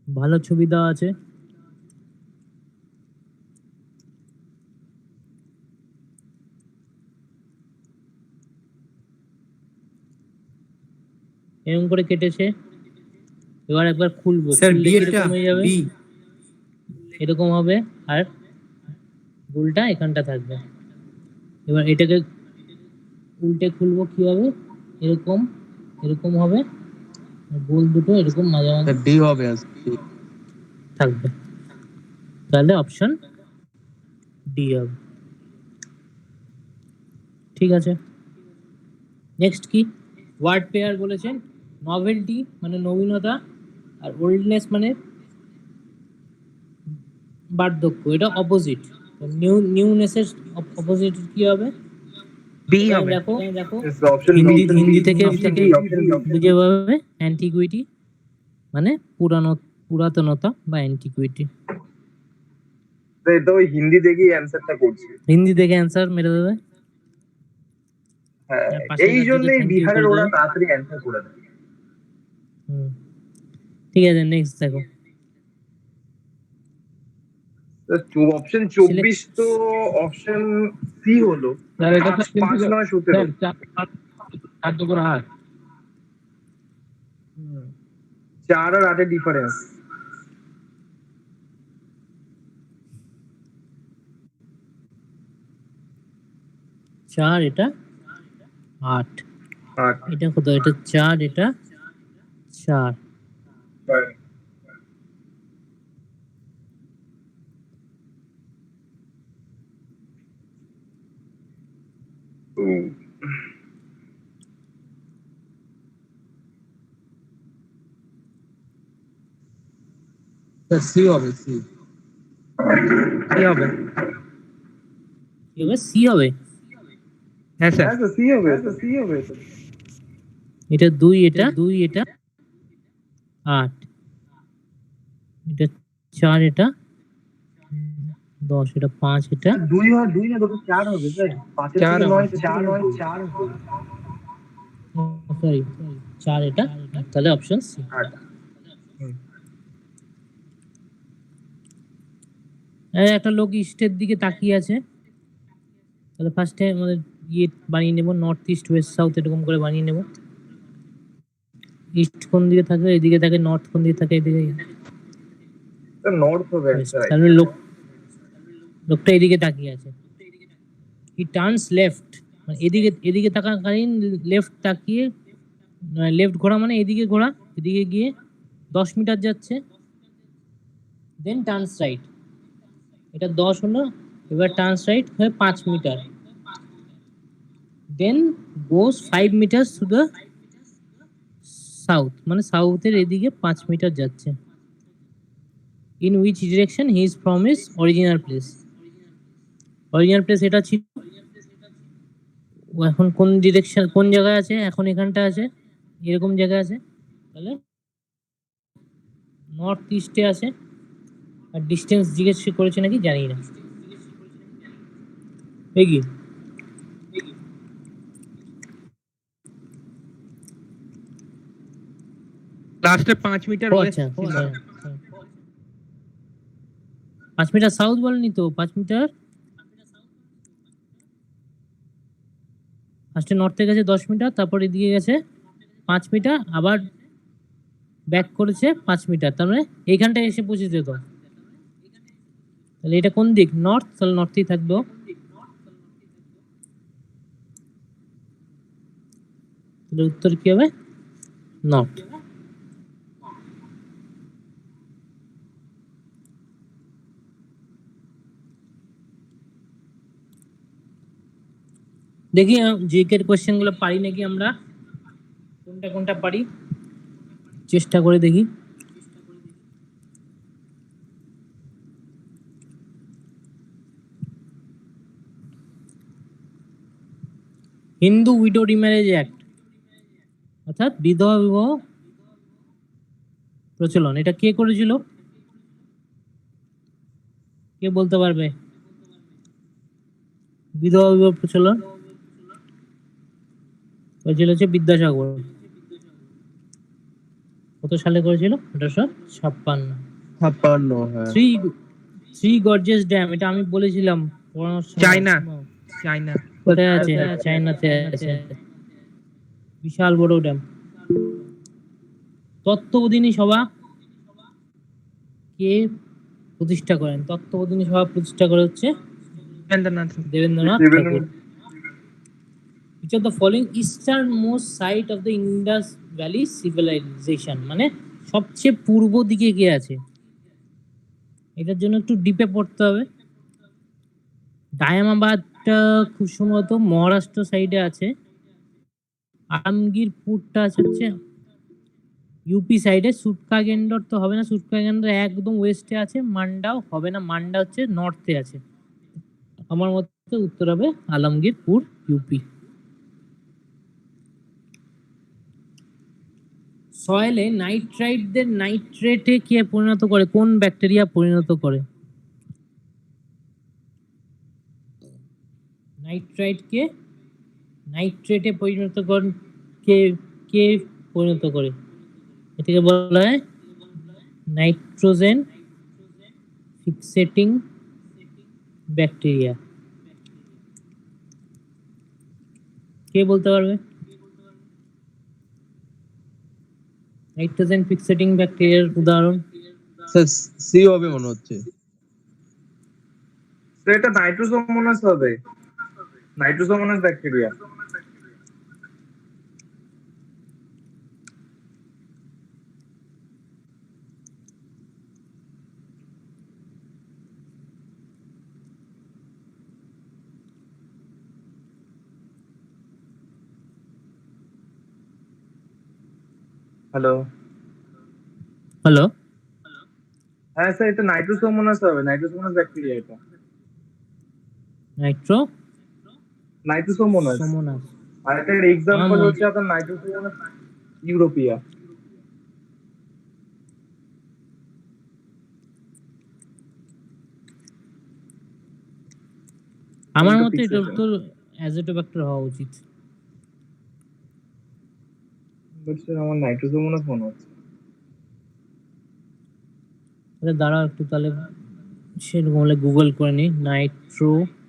ভালো ছবি দেওয়া আছে। এরকম করে কেটেছে। এবার একবার খুলবো, স্যার খুললে বি এরটা কিরকম হয়ে যাবে? বি। এরকম হবে, আর গোলটা এখানটা থাকবে। এবার এটাকে উল্টে খুলবো, কি হবে? এরকম, এরকম হবে, আর গোল দুটো এরকম মাঝামাঝি ডি হবে আজকে। থাকবে। তাহলে অপশন ডি হবে। ঠিক আছে, নেক্সট কি? ওয়ার্ড পেয়ার বলেছেন। নভেলটি মানে নবীনতা, আর ওল্ডনেস মানে বার্ধক্য। এটা অপোজিট। নিউনেসের অপোজিট কি হবে? বি হবে। দেখো দেখো, অপশন হিন্দি থেকে অপশন বি বুঝে পাবে। অ্যান্টিকুইটি মানে পুরাতনতা বা অ্যান্টিকুইটি। তো ওই হিন্দি দেখেই অ্যান্সারটা করছি। হিন্দি দেখে অ্যান্সার মেরে দেবে। হ্যাঁ আর পাশের এই রাজ্যকে জন্যই thank you বিহারের করে ওরা দেবে। তাড়াতাড়ি অ্যান্সার করে দেয়। হুম, ঠিক আছে, নেক্সট দেখো। অপশন 24 তো অপশন সি হলো। স্যার এটা 5 9 17। স্যার 4 2 করে 8। 4 আর 8 এর ডিফারেন্স। 4 এটা 8, 8 এটা কত? এটা 4, এটা 4। স্যার সি হবে সি। সি হবে। এবার সি হবে। হ্যাঁ স্যার। হ্যাঁ তো সি হবে, তো সি হবে। এটা 2, এটা 2, এটা 8, এটা 4, এটা 10, এটা 5, এটা 2 হয় 2 না দুটো 4 হবে স্যার। 5 এর চার থেকে হবে। 9 4 হয় 4 হবে। সরি 4, এটা। তাহলে অপশন সি। 8 একটা লোক ইস্টের দিকে তাকিয়ে আছে। তাহলে ফার্স্টে আমাদের ইয়ে বানিয়ে নেব, নর্থ ইস্ট ওয়েস্ট সাউথ এরকম করে বানিয়ে নেব। ইস্ট কোন দিকে থাকে? এদিকে থাকে। নর্থ কোন দিকে থাকে? এদিকে তো নর্থ হবে ওয়েস্ট। স্যার। তাহলে লোকটা এদিকে তাকিয়ে আছে। হি টার্নস লেফট, মানে এদিকে এদিকে তাকাকালীন লেফট তাকিয়ে, লেফট ঘোরা মানে এদিকে ঘোরা, এদিকে গিয়ে 10 মিটার যাচ্ছে, দেন টার্নস রাইট। এটা 10 হলো, এবার টার্নস রাইট হয়ে 5 metre, then goes 5 metre to the south, মানে সাউথের এদিকে 5 মিটার যাচ্ছে। In which direction he is from his original place. Original place এটা ছিল, ও এখন কোন ডিরেকশন, কোন জায়গায় আছে, এখন এখানটা আছে, এরকম জায়গায় আছে, তাহলে নর্থ ইস্টে আছে। আর ডিস্টেন্স জিজ্ঞেস করেছে নাকি জানি না। এই কি লাস্টে 5 মিটার ও ওয়েস্ট আচ্ছা, ছিল। 5 মিটার সাউথ বলেনি তো, 5 মিটার ফার্স্টে নর্থে গেছে 10 মিটার, তারপর এদিকে গেছে 5 মিটার, আবার ব্যাক করেছে 5 মিটার, তার মানে এইখানটায় এসে পৌঁছেছে তো। তাহলে এটা কোন দিক? নর্থ, তাহলে নর্থেই থাকবে। তাহলে উত্তর কি হবে? নর্থ। দেখি জিকের কোশ্চেন গুলো পারি নাকি আমরা, কোনটা কোনটা পারি চেষ্টা করে দেখি। হিন্দু উইডো রিম্যারেজ অ্যাক্ট অর্থাৎ বিধবা বিবাহ প্রচলন, এটা কে করেছিল? কে বলতে পারবে? বিধবা বিবাহ প্রচলন করেছিল হচ্ছে বিদ্যাসাগর। কত সালে করেছিল? 1856। 56, হ্যাঁ। থ্রি গর্জেস ড্যাম, এটা আমি বলেছিলাম পড়ানোর সময়। China, China. কোথায় আছে? চায়নাতে আছে, বিশাল বড় ড্যাম। তত্ত্ববোধিনী সভা কে প্রতিষ্ঠা করেন? তত্ত্ববোধিনী সভা প্রতিষ্ঠা করে হচ্ছে দেবেন্দ্রনাথ। দেবেন্দ্রনাথ ঠাকুর। Which of the following easternmost site of the Indus Valley civilization, মানে সবচেয়ে পূর্ব দিকে কে আছে? এটার জন্য একটু ডিপে পড়তে হবে। ডায়ামাবাদটা খুব সম্ভবত মহারাষ্ট্র সাইডে আছে। আলমগীরপুরটা আছে হচ্ছে ইউপি সাইডে। সুটকাগেন্ডর তো হবে না, সুটকাগেন্ডর একদম ওয়েস্টে আছে। মান্ডাও হবে না, মান্ডা হচ্ছে নর্থে আছে। আমার মতে উত্তর হবে আলমগীরপুর, ইউপি। সয়েলে নাইট্রাইটদের নাইট্রেটে কে পরিণত করে? কোন ব্যাকটেরিয়া পরিণত করে? নাইট্রাইটকে নাইট্রেটে পরিণত করে কে কে পরিণত করে? এটাকে বলা হয় নাইট্রোজেন ফিক্সেটিং ব্যাকটেরিয়া। কে বলতে পারবে নাইট্রোজেন ফিক্সেটিং ব্যাকটেরিয়ার উদাহরণ? স্যার সি হবে মনে হচ্ছে। তো এটা নাইট্রোসোমোনাস হবে, নাইট্রোসোমোনাস ব্যাকটেরিয়া। হ্যালো, হ্যালো, হ্যাঁ স্যার এটা নাইট্রোসোমোনাস হবে, নাইট্রোসোমোনাস ব্যাকটেরিয়া এটা। নাইট্রোসোমোনাস। নাইট্রোসোমোনাস। আর এটার এক্সাম্পল হচ্ছে আপনার নাইট্রোসোমোনাস ইউরোপিয়া। আমার মতে এটা উত্তর অ্যাজেটোব্যাক্টর হওয়া উচিত। বাট স্যার আমার নাইট্রোসোমোনাস মনে হচ্ছে। তাহলে দাঁড়াও একটু, তাহলে সেরকম হলে গুগল করে নিই। Nitrosomonas.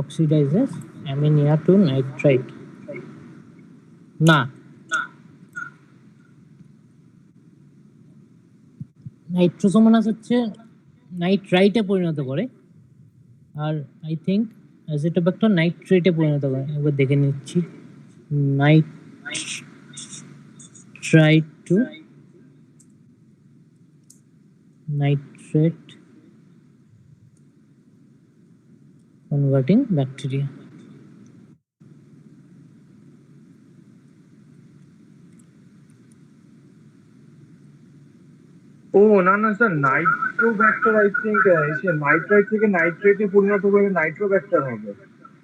Oxidizes ammonia to nitrite. না, নাইট্রোসোমোনাস হচ্ছে নাইট্রাইটে পরিণত করে, আর আই থিঙ্ক অ্যাজিটোব্যাক্টার নাইট্রেটে পরিণত করে। একবার দেখে নিচ্ছি। Nitrite to nitrate converting bacteria. ও না না স্যার, নাইট্রোব্যাক্টার আই থিঙ্ক এসে নাইট্রাইট থেকে নাইট্রেটে পরিণত করে নাইট্রোব্যাক্টার হবে।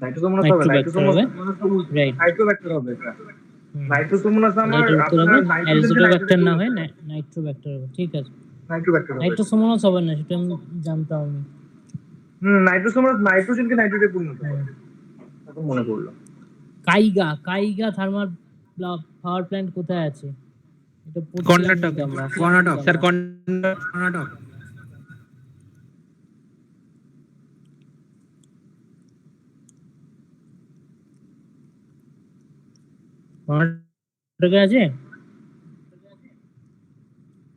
নাইট্রোসোমোনাস হবে, নাইট্রোব্যাক্টার হবে, রাইট। নাইট্রোব্যাক্টার হবে স্যার। নাইট্রোসোমোনাস আমার এটার উত্তর আপনার হবে নাইট্রোজেন অ্যাজিটোব্যাক্টার না হয়ে নাইট্রোব্যাক্টার হবে। ঠিক আছে, নাইট্রোব্যাক্টার হবে। নাইট্রোসোমোনাস হবে না, সেটা আমি জানতাম আমি। নাইট্রোসোমোনাস নাইট্রোজেনকে নাইট্রেটে পরিণত করে, এখন মনে পড়লো। কাইগা থার্মাল পাওয়ার প্ল্যান্ট কোথায় আছে? এটা পড়ছিলাম কর্ণাটক। কিন্তু আমরা। স্যার কর্ণাটক। কর্ণাটকে আছে,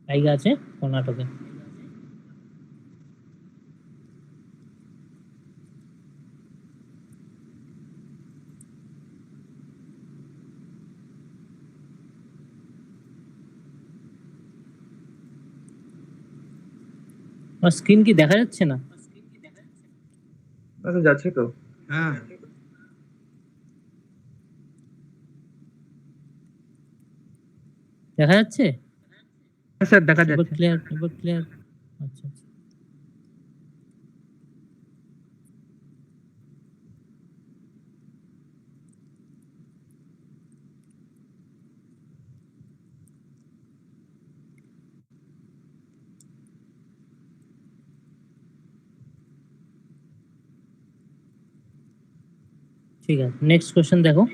কাইগা আছে কর্ণাটকে। আমার স্ক্রিন কি দেখা যাচ্ছে না? আচ্ছা, যাচ্ছে তো। হ্যাঁ দেখা যাচ্ছে? স্যার দেখা এবার যাচ্ছে। ক্লিয়ার, এবার ক্লিয়ার। আচ্ছা আচ্ছা। ঠিক আছে, নেক্সট কোশ্চেন দেখো।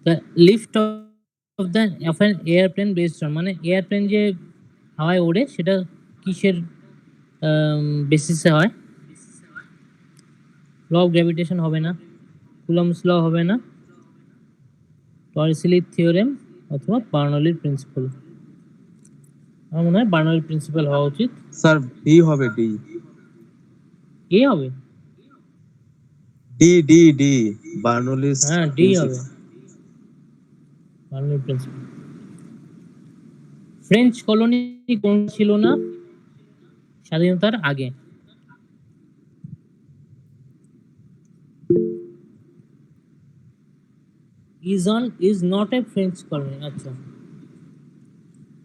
The lift of the airplane based on, মানে এয়ারপ্লেন যে হাওয়ায় ওড়ে সেটা কিসের বেসিসে হয়? ল অফ গ্র্যাভিটেশন হবে না, কুলম্বস ল হবে না, টর্রিসেলির থিওরেম অথবা বার্নৌলির প্রিন্সিপাল। আমার মনে হয় বার্নৌলির প্রিন্সিপাল হওয়া উচিত। স্যার ডি হবে, ডি এ হবে? ডি ডি ডি বার্নৌলিস হ্যাঁ, ডি হবে, বার্নৌলির প্রিন্সিপাল। ফ্রেঞ্চ কলোনি কোন ছিল না স্বাধীনতার আগে? is not a French colony। আচ্ছা,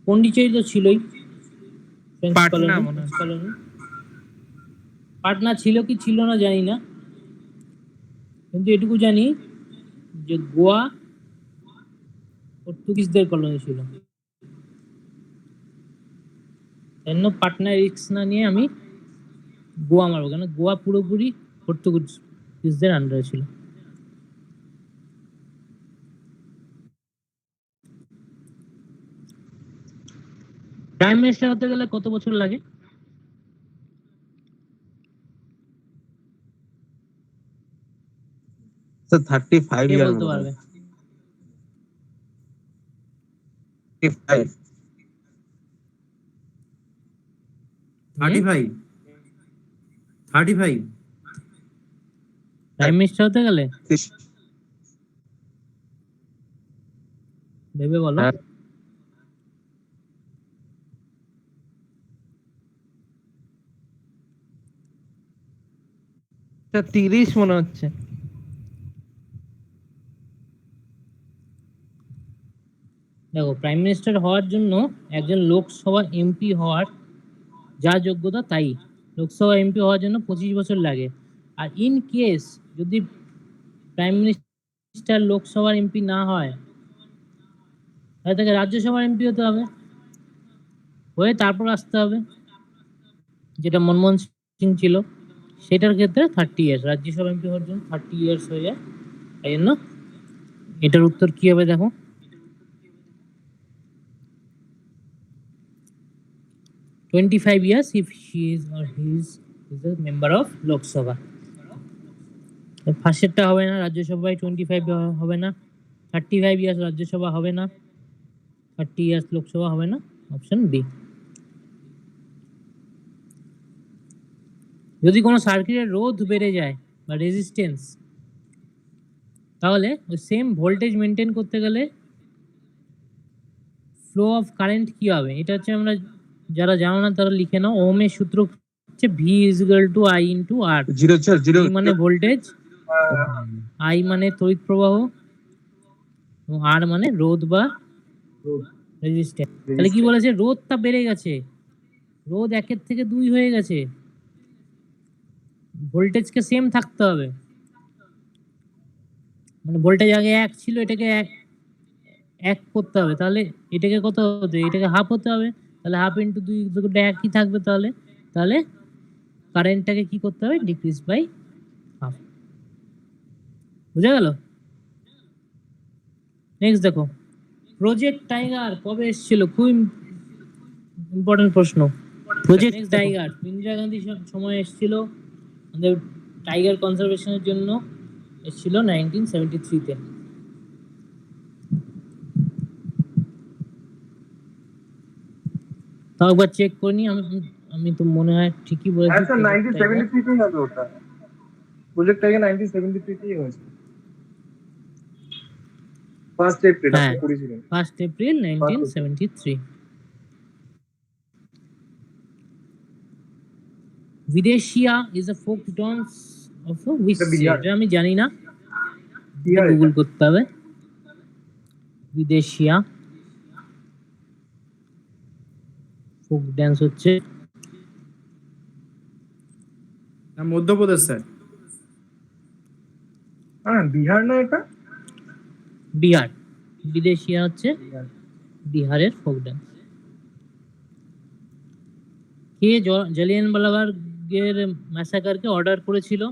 পন্ডিচেরি তো ছিলই ফ্রেঞ্চ পাটনা কলোনি। মনে হয়। কলোনি পাটনা ছিল কি ছিল না জানি না, কিন্তু এটুকু জানি যে গোয়া পর্তুগিজদের কলোনি ছিল। জন্য পাটনা রিস্ক না নিয়ে আমি গোয়া মারবো, কেন গোয়া পুরোপুরি পর্তুগিজদের আন্ডারে ছিল। প্রাইম মিনিস্টার হতে গেলে কত বছর লাগে? স্যার 35 কে ইয়ার বলতে পারবে? 35 35 প্রাইম মিনিস্টার হতে গেলে ভেবে বলো। হ্যাঁ। স্যার 30 মনে হচ্ছে। দেখো, প্রাইম মিনিস্টার হওয়ার জন্য একজন লোকসভা এমপি হওয়ার যা যোগ্যতা তাই। লোকসভা এমপি হওয়ার জন্য 25 বছর লাগে। আর ইন কেস যদি প্রাইম মিনিস্টার লোকসভার এমপি না হয়, তাহলে তাকে রাজ্যসভার এমপি হতে হবে, হয়ে তারপর আসতে হবে, যেটা মনমোহন সিং ছিল। সেটার ক্ষেত্রে 30 ইয়ার্স, রাজ্যসভা এমপি হওয়ার জন্য 30 ইয়ার্স হয়ে যায়। তাই জন্য এটার উত্তর কি হবে দেখো। 25 years if she is or he is a member of Lok Sabha। ফার্স্টেরটা হবে না, রাজ্যসভায় 25 হবে না, 35 ইয়ার্স রাজ্যসভা হবে না, 30 ইয়ার্স লোকসভা হবে না। Option B. যদি কোনো সার্কিটের রোধ বেড়ে যায় বা রেজিস্ট্যান্স, তাহলে ওই সেম ভোল্টেজ মেনটেন করতে গেলে ফ্লো অফ কারেন্ট কি হবে? এটা হচ্ছে, আমরা যারা জানো না তারা লিখে নাও, ওহমের সূত্র হচ্ছে V is equal to I into R। Zero V মানে ভোল্টেজ, I মানে তড়িৎ প্রবাহ, এবং R মানে রোধ বা রেজিস্ট্যান্স। তাহলে কি বলেছে? রোধটা বেড়ে গেছে, রোধ 1 থেকে 2 হয়ে গেছে, ভোল্টেজকে সেম থাকতে হবে। মানে ভোল্টেজ আগে 1 ছিল, এটাকে 1 করতে হবে, তাহলে এটাকে কত হতে, এটাকে হাফ হতে হবে, তাহলে হাফ ইন্টু 2 দুটোটা একই থাকবে, তাহলে কারেন্টটাকে কি করতে হবে? Decrease by half. বুঝা গেল? নেক্সট দেখো, প্রজেক্ট টাইগার কবে এসেছিল? খুব ইম্পর্টেন্ট প্রশ্ন। প্রজেক্ট টাইগার ইন্দিরা গান্ধী সময় এসেছিল, আমাদের টাইগার কনজারভেশনের জন্য এসেছিল 1973-তে। তাও একবার চেক করে নি, আমি তো মনে হয় ঠিকই বলেছি। হ্যাঁ স্যার 1973 তেই হবে ওটা, প্রজেক্ট টাইগার 1973 তেই হয়েছে, 1 এপ্রিল হ্যাঁ, আপনি করেছিলেন। 1 April 1973। Bidesia is a folk dance of which এটা বিহার। স্টেট? এটা আমি জানি না, বিহার গুগল এটা। করতে হবে। বিদেশিয়া ফোক ডান্স হচ্ছে মধ্যপ্রদেশ স্যার। হ্যাঁ বিহার না এটা? বিহার। বিদেশিয়া হচ্ছে বিহারের ফোক ডান্স। কে জালিয়ানওয়ালাবাগের ম্যাসাকারকে অর্ডার করেছিল?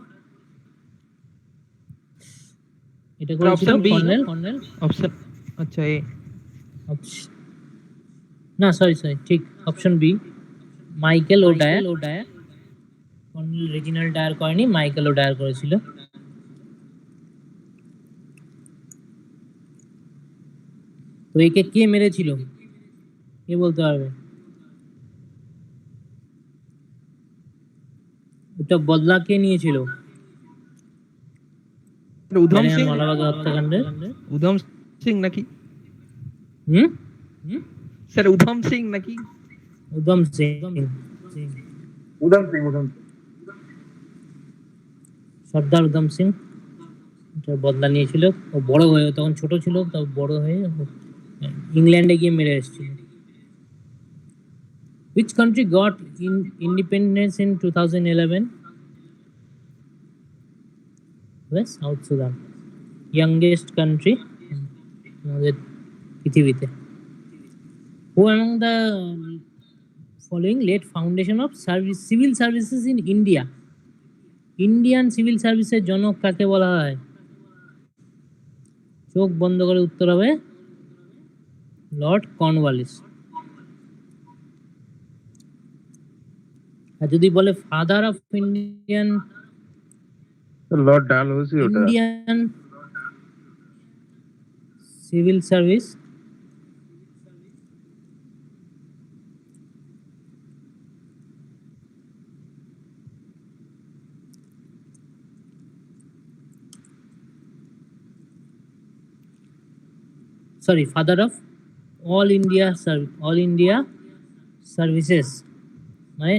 এটা করেছিল অপশন বি। কর্নেল। অপশন, আচ্ছা এ। না সরি ঠিক, option B, Michael O'Dwyer. Colonel Reginald Dyer করেনি, মাইকেল ওডায়ার করেছিল। তো একে কে মেরেছিল? কে বলতে পারবে? এটা বদলা কে নিয়েছিল উধম সিং। জালিয়ানওয়ালাবাগ হত্যাকাণ্ডে? উধম সিং নাকি হুম, স্যার? উধম সিং নাকি? উধম সিং। উধম সিং। সর্দার উধম সিং এটার বদলা নিয়েছিল। ও বড় হয়ে, তখন ছোট ছিল, তাও বড় হয়ে ইংল্যান্ডে গিয়ে মেরে এসেছিল। Which country got independence in 2011? Yes, South Sudan, youngest country আমাদের পৃথিবীতে। Who among the following laid foundation of civil services in India? Indian civil সার্ভিসের জনক কাকে বলা হয়? চোখ বন্ধ করে উত্তর হবে লর্ড কর্নওয়ালিস। আর যদি বলে father of Indian Lord Dalhousie ওটা। Indian civil service, sorry, father of all India services, মানে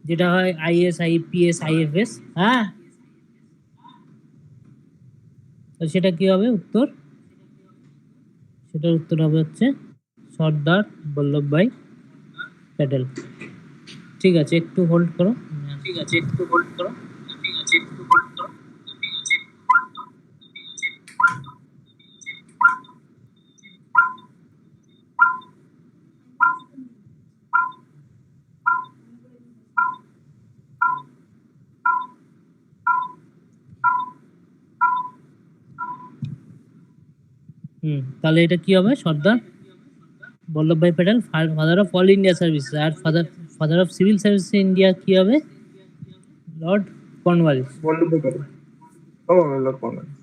যেটা হয় আইএস, আইপিএস, আইএফএস। হ্যাঁ, সেটা কি হবে উত্তর? সেটার উত্তর হবে হচ্ছে সর্দার বল্লভভাই প্যাটেল। ঠিক আছে, একটু হোল্ড করো। তাহলে এটা কি হবে? Sardar Vallabhbhai Patel, father of all India service. আর father of civil service India কি হবে? Lord Cornwallis. বল্লভভাই প্যাটেল। ও Lord Cornwallis.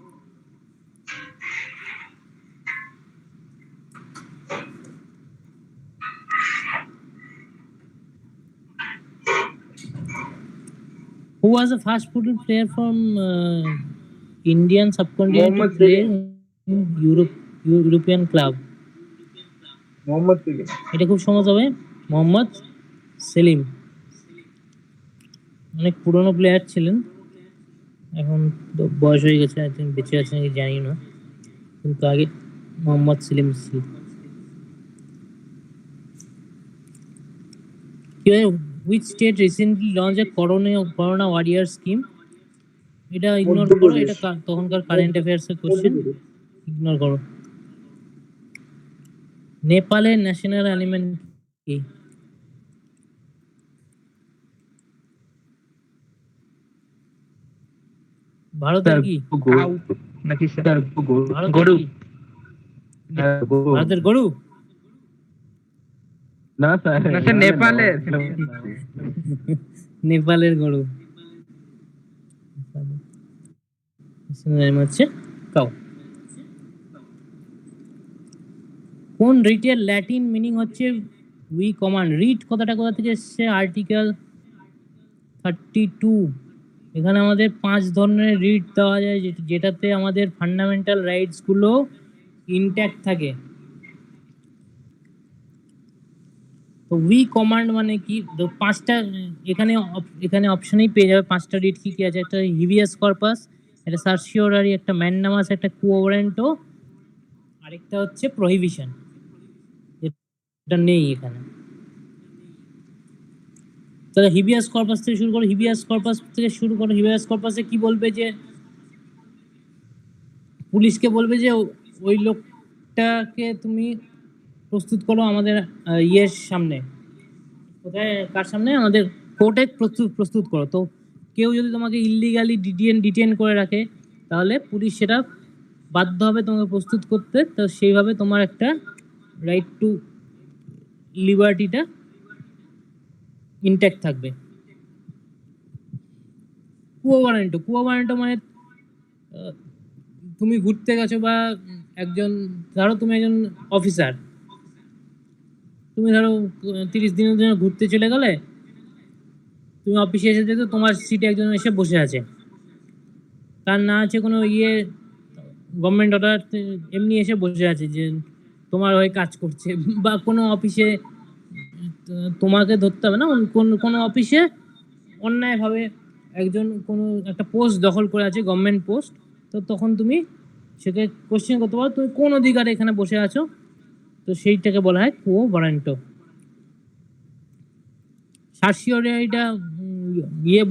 Who was the first football player from Indian subcontinent to Mohammad play Selim. in European club? Mohammad Selim. এটা খুব সহজ হবে, মোহাম্মদ সেলিম। অনেক পুরনো প্লেয়ার ছিলেন, এখন তো বয়স হয়ে গেছে, আই থিঙ্ক বেঁচে আছেন কি জানি না, কিন্তু আগে মোহাম্মদ সেলিম ছিল। Which state recently launched a corona warrior scheme? এটা ইগনোর করো, মধ্যপ্রদেশ। এটা তখনকার কারেন্ট অ্যাফেয়ার্স এর কোশ্চেন, ইগনোর করো। নেপালের ন্যাশনাল অ্যানিমেল কি? ভারতের কি? কাউ নাকি স্যার? স্যার গরু। ভারতের গরু। কি? হ্যাঁ, গরু। ভারতের গরু? না স্যার, না স্যার, নেপালের। নেপালের গরু হচ্ছে কাউ। কোন রিটের ল্যাটিন মিনিং হচ্ছে উই কমান্ড? রিট কথাটা কোথা থেকে এসছে? আর্টিকেল 32। এখানে আমাদের 5 ধরনের রিট দেওয়া যায়, যেটাতে আমাদের ফান্ডামেন্টাল রাইটস গুলো ইনট্যাক্ট থাকে। তো উই কমান্ড মানে কি? তো 5টা এখানে অপশনেই পেয়ে যাবে। 5টা রিট কি কি আছে? একটা হিভিয়াস কর্পাস, একটা সার্সিওরারি, একটা ম্যান্ডামাস, একটা কুও ওয়ারেন্টো, আরেকটা হচ্ছে প্রহিবিশন। এটা নেই এখানে। তাহলে হিবিয়াস কর্পাস থেকে শুরু করো, হিবিয়াস কর্পাসে কি বলবে? যে পুলিশকে বলবে যে ওই লোকটাকে তুমি প্রস্তুত করো আমাদের ইয়ের সামনে। কোথায়? কার সামনে? আমাদের কোর্টে প্রস্তুত করো। তো কেউ যদি তোমাকে ইললিগালি ডিটেন করে রাখে, তাহলে পুলিশ সেটা বাধ্য হবে তোমাকে প্রস্তুত করতে। তো সেইভাবে তোমার একটা রাইট টু লিবার্টিটা ইনট্যাক্ট থাকবে। কুও ওয়ারেন্টো মানে তুমি ঘুরতে গেছো, বা ধরো তুমি একজন অফিসার, তুমি ধরো 30 দিনের জন্য ঘুরতে চলে গেলে, তুমি অফিসে এসে দেখো তোমার সিটে একজন এসে বসে আছে, তার না আছে কোনো গভর্নমেন্ট অর্ডার, এমনি এসে বসে আছে যে তোমার হয়ে কাজ করছে। বা কোনো অফিসে তোমাকে ধরতে হবে না, কোনো অফিসে অন্যায়ভাবে একজন কোনো একটা পোস্ট দখল করে আছে, গভর্নমেন্ট পোস্ট, তো তখন তুমি সেকে কোশ্চেন করতে পারো, তুমি কোন অধিকারে এখানে বসে আছো। তো সেইটাকে বলা হয় কুও ওয়ারেন্টো। সার্সিওরিটা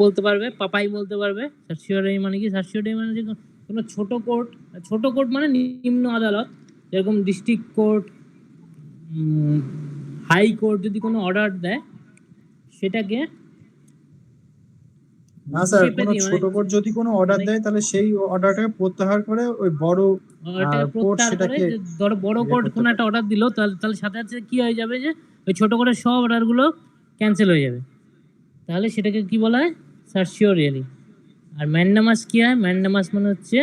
বলতে পারবে, পাপাই বলতে পারবে। সার্সিওরি মানে কি? সার্সিওরি মানে যে কোনো ছোট কোর্ট মানে নিম্ন আদালত, যেরকম ডিস্ট্রিক্ট কোর্ট, হাই কোর্ট যদি কোনো অর্ডার দেয়, সেটাকে না স্যার, চেপে কোনো দিয়ে ছোট কোর্ট যদি কোনো অর্ডার দেয়, তাহলে সেই অর্ডারটাকে প্রত্যাহার করে ওই বড় অর্ডারটাকে কোর্ট প্রত্যাহার করে, সেটাকে যে ধরো বড় ইয়ে কোর্ট করতে কোনো পারে। একটা অর্ডার দিল, তাহলে সাথে সাথে কি হয়ে যাবে? যে ওই ছোট কোর্টের সব অর্ডারগুলো ক্যান্সেল হয়ে যাবে। তাহলে সেটাকে কি বলা হয়? সার্সিওরিয়ালি। আর ম্যান্ডামাস কি হয়? ম্যান্ডামাস মানে হচ্ছে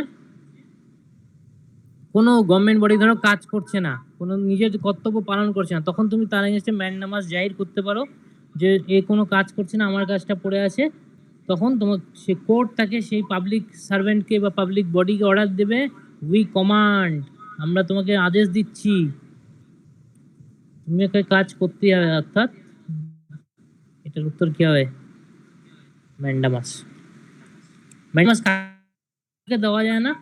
কোনো গভর্নমেন্ট বডি ধরো কাজ করছে না, কোনো নিজের কর্তব্য পালন করছে না, তখন তুমি তার এগেইনস্টে ম্যান্ডামাস জাহির করতে পারো যে এ কোনো কাজ করছে না, আমার কাজটা পড়ে আছে। তখন তোমার সে কোর্ট তাকে সেই পাবলিক সার্ভেন্টকে বা পাবলিক বডিকে অর্ডার দেবে, উই কমান্ড, আমরা তোমাকে আদেশ দিচ্ছি, তুমি একটা কাজ করতেই হবে। অর্থাৎ এটার উত্তর কি হবে? ম্যান্ডামাস। ম্যান্ডামাস কাকে দেওয়া যায় না?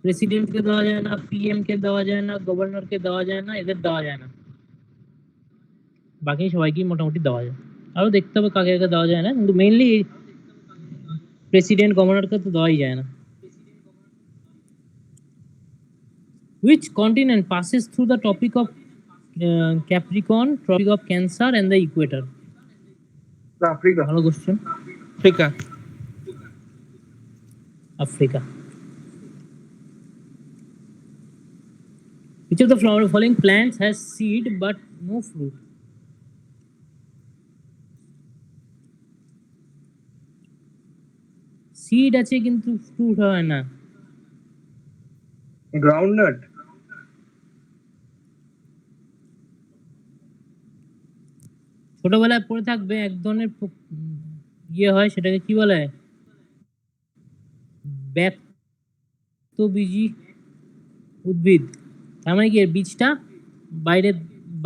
প্রেসিডেন্টকে দেওয়া যায় না, পিএম কে দেওয়া যায় না, গভর্নরকে দেওয়া যায় না, এদের দেওয়া যায় না। বাকি সবাইকেই মোটামুটি দেওয়া যায়। আরো দেখতে হবে কাকে কাকে দেওয়া যায় না, কিন্তু মেইনলি প্রেসিডেন্ট গভর্নরকে তো দেওয়াই যায় না। Which continent passes through the Tropic of Capricorn, Tropic of Cancer and the Equator? Africa. ভালো question. Africa. Africa. Which of the following plants has seed but no fruit? Seed আছে কিন্তু fruit হয় না। Groundnut. ছোটবেলায় পড়ে থাকবে, এক ধরনের ইয়ে হয় সেটাকে কি বলে, ব্যক্তবীজী উদ্ভিদ। তার মানে কি এর বীজটা বাইরে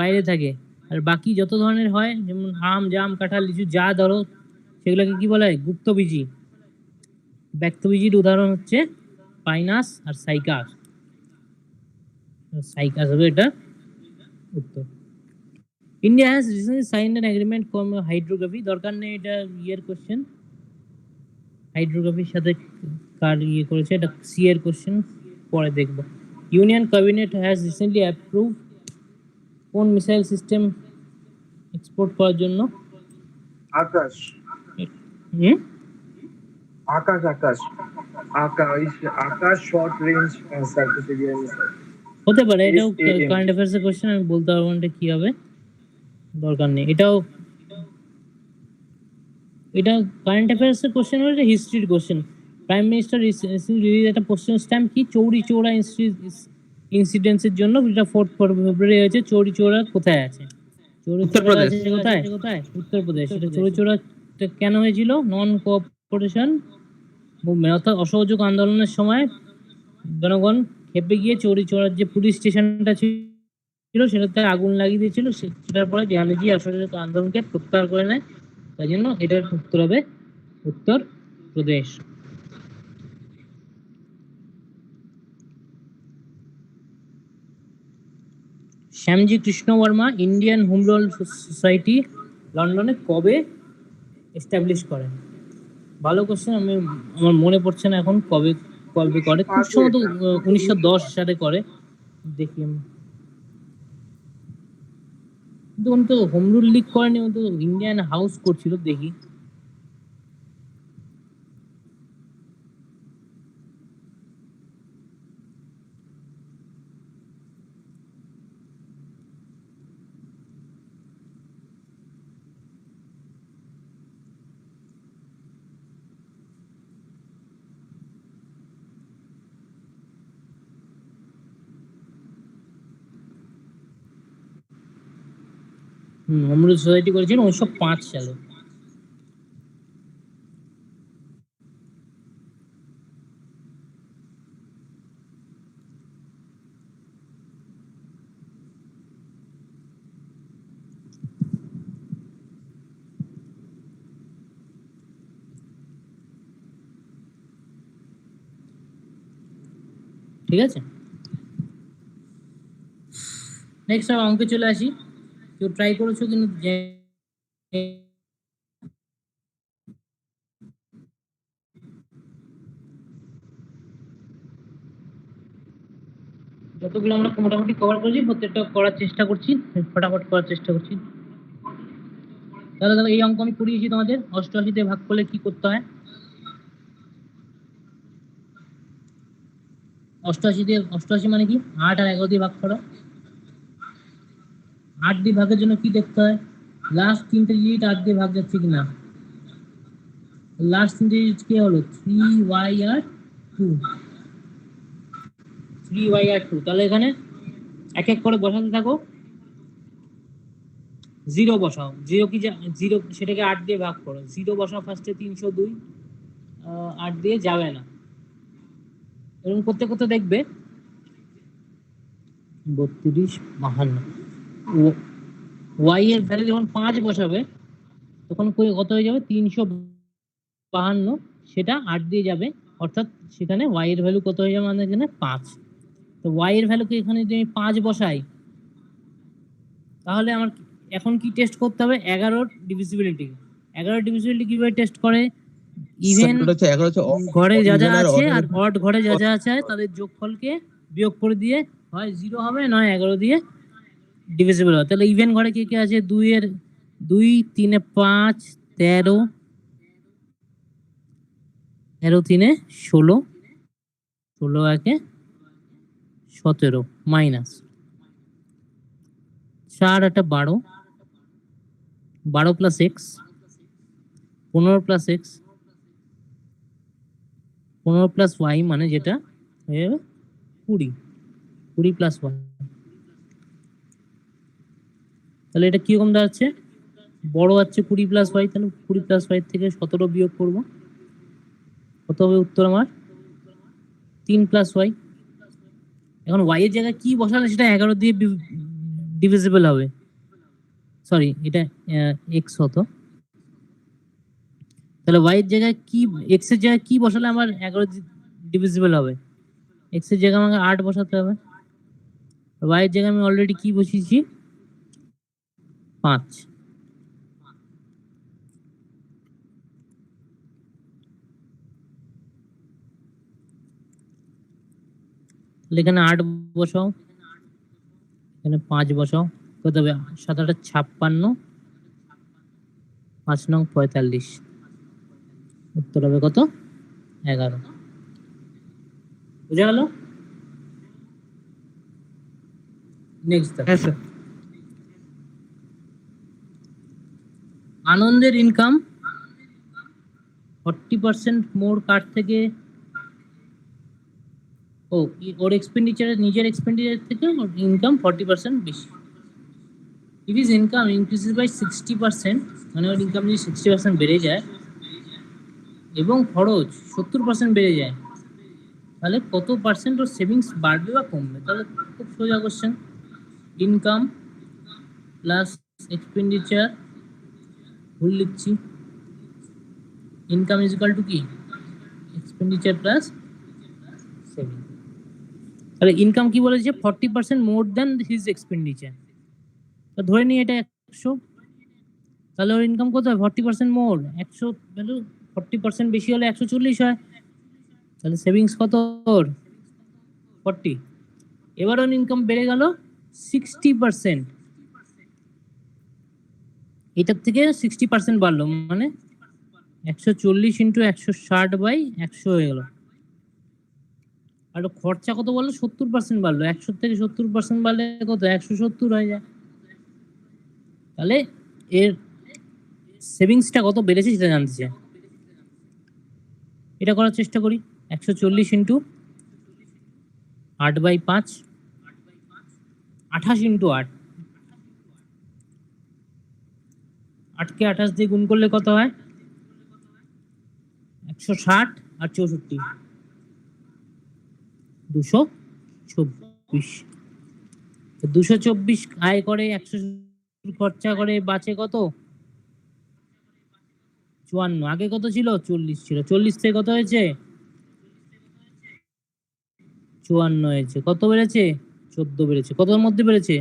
বাইরে থাকে, আর বাকি যত ধরনের হয় যেমন আম, জাম, কাঁঠাল, লিচু যা ধরো সেগুলোকে কি বলা হয়, গুপ্তবীজী। ব্যক্তবীজীর উদাহরণ হচ্ছে পাইনাস আর সাইকাস। সাইকাস হবে এটা উত্তর। India has recently signed an agreement for hydrography. দরকার নেই, এটা ইয়ের কোশ্চেন, হাইড্রোগ্রাফির সাথে কার ইয়ে করেছে, এটা সি এর কোশ্চেন, পরে দেখবো। Union cabinet has recently approve কোন মিসাইল সিস্টেম এক্সপোর্ট করার জন্য? Akash hmm, Akash Akash Akash Akash short range surface area missile. হতে পারে, এটাও SAM কারেন্ট অ্যাফেয়ার্স এর কোশ্চেন, আমি বলতে পারবো না এটা কি হবে, দরকার নেই। এটাও এটা কারেন্ট অ্যাফেয়ার্স এর কোশ্চেন হলে হিস্ট্রির কোশ্চেন। প্রাইম মিনিস্টার রিলিজ একটা পোস্টেল স্ট্যাম্প কি, চৌরি চৌরা ইনসিডেন্টসের জন্য, যেটা 4 ফেব্রুয়ারি হয়েছে। চৌরি চৌরা কোথায় আছে? চৌরি চৌরা উত্তরপ্রদেশ। আছে কোথায়? উত্তরপ্রদেশ। সেটা চৌরি চৌরা কেন হয়েছিল? নন কোঅপারেশন মুভমেন্ট, অর্থাৎ অসহযোগ আন্দোলনের সময় জনগণ খেপে গিয়ে চৌরি চৌরার যে পুলিশ স্টেশনটা ছিল সেটাতে আগুন লাগিয়ে দিয়েছিল। সেটার পরে গান্ধীজি অসহযোগ আন্দোলনকে প্রত্যাহার করে নেয়। তাই জন্য এটার উত্তর হবে Uttar Pradesh. Shyamji Krishna Varma Indian home rule society লন্ডনে কবে এস্টাবলিশ করেন? ভালো কোশ্চেন, আমার মনে পড়ছে না এখন কবে কবে করে, খুব সম্ভবত 1910 সালে করে, দেখি আমি। কিন্তু উনি তো হোম রুল লিগ করেনি, উনি তো ইন্ডিয়ান হাউস করছিল, দেখি। হোম রুল সোসাইটি করেছেন 1905 সালে। ঠিক আছে, নেক্সট অঙ্কে চলে আসি। কেউ ট্রাই করেছো কিন্তু যতগুলো আমরা মোটামুটি কভার করেছি প্রত্যেকটা করার চেষ্টা করছি, ফটাফট করার চেষ্টা করছি। তাহলে এই অঙ্ক আমি করিয়েছি তোমাদের, 88 দিয়ে ভাগ করলে কি করতে হয়? 88 মানে কি, 8 আর 11 দিয়ে ভাগ করো। 8 দিয়ে ভাগের জন্য কি দেখতে হয়, লাস্ট 3টে ডিজিট 8 দিয়ে ভাগ যাচ্ছে কিনা। লাস্ট 3টে ডিজিট কি হলো, 3y আর 2, 3y আর 2। তাহলে এখানে এক এক করে বসাতে থাকো, 0 বসাও। 0 কি 0, সেটাকে 8 দিয়ে ভাগ করো। 0 বসাও ফার্স্টে, 302, 8 দিয়ে যাবে না। এরকম করতে করতে দেখবে 32, 52। ওয়াই এর ভ্যালু যখন 5 বসাবে তখন কত হয়ে যাবে, 352, সেটা 8 দিয়ে যাবে, অর্থাৎ সেখানে ওয়াই এর ভ্যালু কত হয়ে যাবে, আমাদের এখানে 5। তো ওয়াই এর ভ্যালুকে এখানে যদি আমি 5 বসাই, তাহলে আমার এখন কি টেস্ট করতে হবে, 11 ডিভিজিবিলিটি। 11 ডিভিজিবিলিটি কিভাবে টেস্ট করে, ইভেন ঘরে যা যা আছে আর অড ঘরে যা যা আছে তাদের যোগফলকে বিয়োগ করে দিয়ে হয় 0 হবে, নয় 11 দিয়ে ডিভিজিবল হয়। তাহলে ইভেন ঘরে কে কে আছে, 2 এর 2, 3 এ 5, 13, 13 3 এ 16, 16 1 এ 17, minus 4 8 12, 12 plus X 15 plus X 15 plus Y, মানে যেটা হয়ে যাবে 20, 20 প্লাস ওয়াই। তাহলে এটা কিরকম দাঁড়াচ্ছে, বড় আছে 20 প্লাস ওয়াই, তাহলে 20 প্লাস ওয়াই থেকে 17 বিয়োগ করব, কত হবে উত্তর আমার 3 প্লাস ওয়াই। এখন ওয়াই এর জায়গায় কি বসালে সেটা 11 দিয়ে ডিভিজিবল হবে, সরি এটা এক্স হতো, তাহলে ওয়াই এর জায়গায় কি, এক্স এর জায়গায় কি বসালে আমার 11 ডিভিজিবল হবে, এক্স এর জায়গায় আমাকে 8 বসাতে হবে, ওয়াই এর জায়গায় আমি অলরেডি কি বসিয়েছি 5। এখানে 8 বসাও, এখানে 5 বসাও, কত হবে 7 8 56, 5 9 45, উত্তর হবে কত 11। বুঝা গেল? নেক্সট হ্যাঁ স্যার। আনন্দের ইনকাম 40% মোর কার থেকে, ওর এক্সপেন্ডিচার, নিজের এক্সপেন্ডিচার থেকে ওর ইনকাম 40% বেশি। If is income increases by 60%, মানে ওর ইনকাম যদি 60% বেড়ে যায় এবং খরচ 70% বেড়ে যায়, তাহলে কত পার্সেন্ট ওর সেভিংস বাড়বে বা কমবে? তাহলে খুব সোজা কোশ্চেন, ইনকাম প্লাস এক্সপেন্ডিচার, ভুল লিখছি, ইনকাম ইজ ইকুয়াল টু কি এক্সপেন্ডিচার প্লাস সেভিং। তাহলে ইনকাম কি বলেছে 40% মোর দ্যান হিজ এক্সপেন্ডিচার, তো ধরে নিই এটা 100, তাহলে ওর ইনকাম কত হয় 40% মোর, 100 ভ্যালু 40% বেশি হলে 140 হয়, তাহলে সেভিংস কত ওর 40। এবার ওর ইনকাম বেড়ে গেল 60%, এটার থেকে 60% বাড়লো, মানে 140 ইন্টু 160 বাই 100 হয়ে গেল। আর খরচা কত বললো 70% বাড়লো, 100 থেকে 70% বাড়লে কত 170 হয়ে যায়, তাহলে এর সেভিংসটা কত বেড়েছে সেটা জানতে চাই। এটা করার চেষ্টা করি, 140 ইন্টু 8 বাই 5, 28 ইন্টু 8, 8কে 28 দিয়ে গুণ করলে কত হয় 160 আর 64, 224। 224 আয় করে, 100 খরচা করে, বাঁচে কত 54। আগে কত ছিল 40 ছিল, 40 থেকে কত হয়েছে 54 হয়েছে, কত বেড়েছে 14 বেড়েছে, কতর মধ্যে বেড়েছে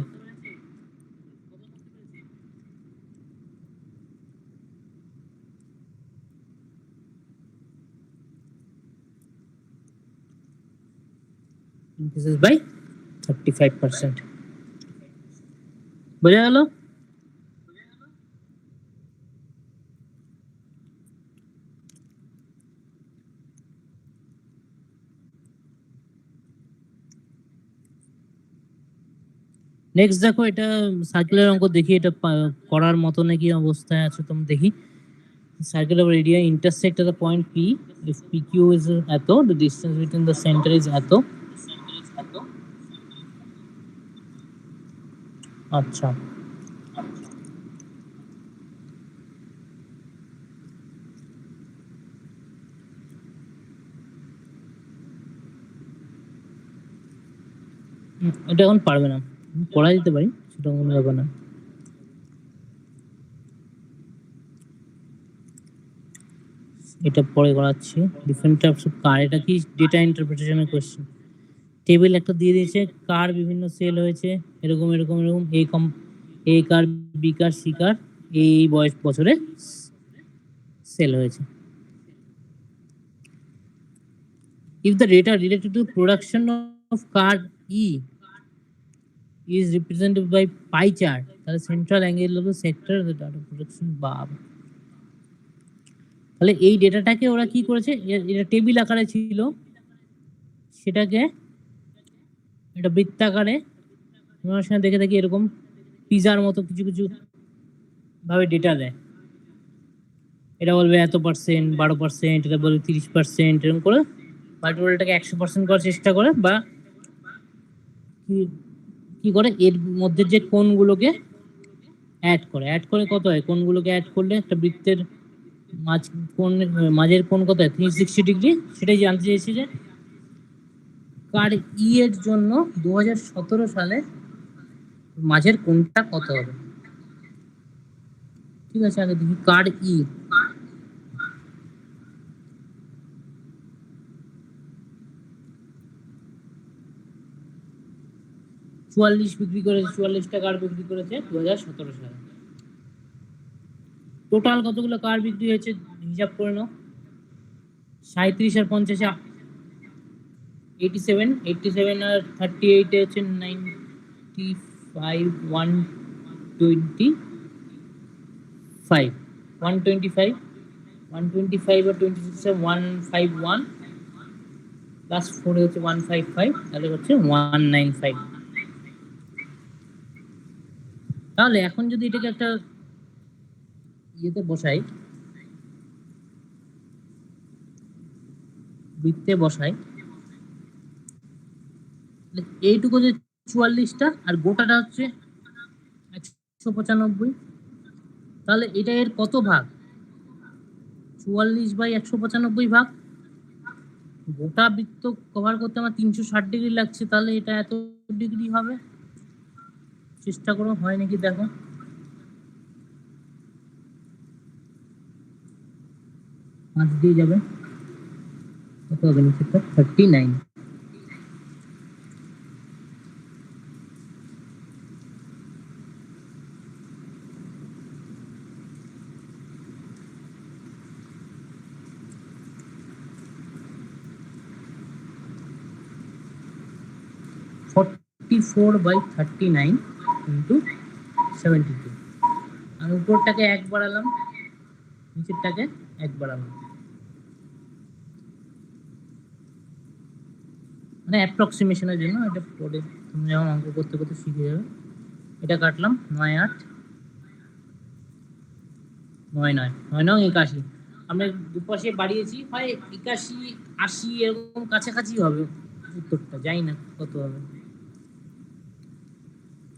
increases by 35%। বোঝা গেল? নেক্সট দেখো, এটা সার্কুলার অঙ্ক দেখি, এটা করার মতো নাকি অবস্থায় আছে তুমি দেখি। Circular area intersect at the point P, if PQ is এত, the distance between the center is এত। আচ্ছা, এটা এখন পারবে না, করা দিতে পারি, সেটা কোনো ব্যাপার না। এটা পরে করাচ্ছি। ডিফারেন্ট টাইপস অফ কার, এটা কি ডেটা ইন্টারপ্রিটেশনের কোশ্চেন। টেবিল একটা দিয়ে দিয়েছে, কার বিভিন্ন সেল হয়েছে, এরকম এরকম এরকম, এ কার, বি কার, সি কার এই বছরে সেল হয়েছে। If the data related to production of car E is represented by pie chart, তাহলে central angle of the sector of the data production bar। তাহলে এই ডেটাটাকে ওরা কি করেছে, এটা টেবিল আকারে ছিল, সেটাকে এটা বৃত্তাকারে, আমরা সেখানে দেখে থাকি এরকম পিজার মতো কিছু কিছু ভাবে ডেটা দেয়। এটা বলবে এত পার্সেন্ট, 12%, এটা বলবে 30%, এরকম করে পার্টিকুলারটাকে 100% করার চেষ্টা করে, বা কি করে এর মধ্যে যে কোণগুলোকে অ্যাড করে কত হয়, কোনগুলোকে অ্যাড করলে একটা বৃত্তের মাঝের কোণ কত হয় 360 ডিগ্রি, সেটাই জানতে চেয়েছি যে কার ই এর জন্য 2017 সালে মাঝের কোণটা কত হবে। ঠিক আছে, আগে দেখি কার ই। বিক্রি করেছে, 44টা কার বিক্রি করেছে 2017 সালে। টোটাল কতগুলো কার বিক্রি হয়েছে হিসাব করে নাও। 37 আর 50 87, 87 আর 38 হচ্ছে 95, 125, 125, 125 আর 26 এ 151 প্লাস 4 হচ্ছে 155, তাহলে হচ্ছে 195। তাহলে এখন যদি এটাকে একটা ইয়েতে বসাই, বৃত্তে বসাই, এইটুকু যে 44টা আর গোটাটা হচ্ছে 195, তাহলে এটা এর কত ভাগ, 44/195 ভাগ। গোটা বৃত্ত কভার করতে আমার 360 ডিগ্রি লাগছে, তাহলে এটা এত ডিগ্রি হবে। চেষ্টা করো হয় নাকি দেখো। পাঁচ দিয়ে যাবে, কত হবে নিচেরটা 39। Four by 39 into 72। আমি উপরটাকে 1 বাড়ালাম, নিচেরটাকে 1 বাড়ালাম, মানে অ্যাপ্রক্সিমেশনের জন্য। এটা পরে তুমি যখন অঙ্ক করতে করতে শিখে যাবে। এটা কাটলাম 9 8 9 9 9 9 81। আমরা দুপাশে বাড়িয়েছি, হয় 81 80 এরকম কাছাকাছি হবে উত্তরটা, জানি না কত হবে।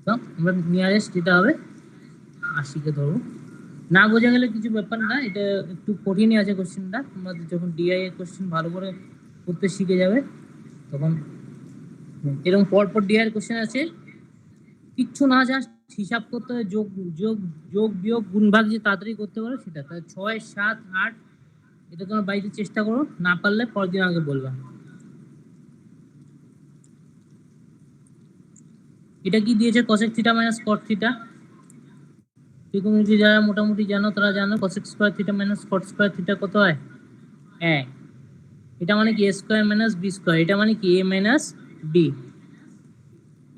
তো আমরা নিয়ারেস্ট যেটা হবে 80-কে ধরবো। না বোঝা গেলে কিছু ব্যাপার না, এটা একটু কঠিনই আছে কোশ্চেনটা। তোমরা যখন ডিআই এর কোশ্চেন ভালো করে করতে শিখে যাবে তখন এরকম পরপর ডিআই এর কোশ্চেন আছে, কিচ্ছু না জাস্ট হিসাব করতে হবে, যোগ যোগ যোগ বিয়োগ গুণ ভাগ যে তাড়াতাড়ি করতে পারো সেটা। তাহলে 6 7 8, এটা তোমার বাড়িতে চেষ্টা করো, না পারলে পরের দিন আগে বলবা। এটা কি দিয়েছে cosec theta minus cot theta. ত্রিকোণমিতি যারা মোটামুটি জানো তারা জানো cosec square theta minus cot square theta কত হয় 1। এটা মানে কি a square minus b square, এটা মানে কি a মাইনাস b।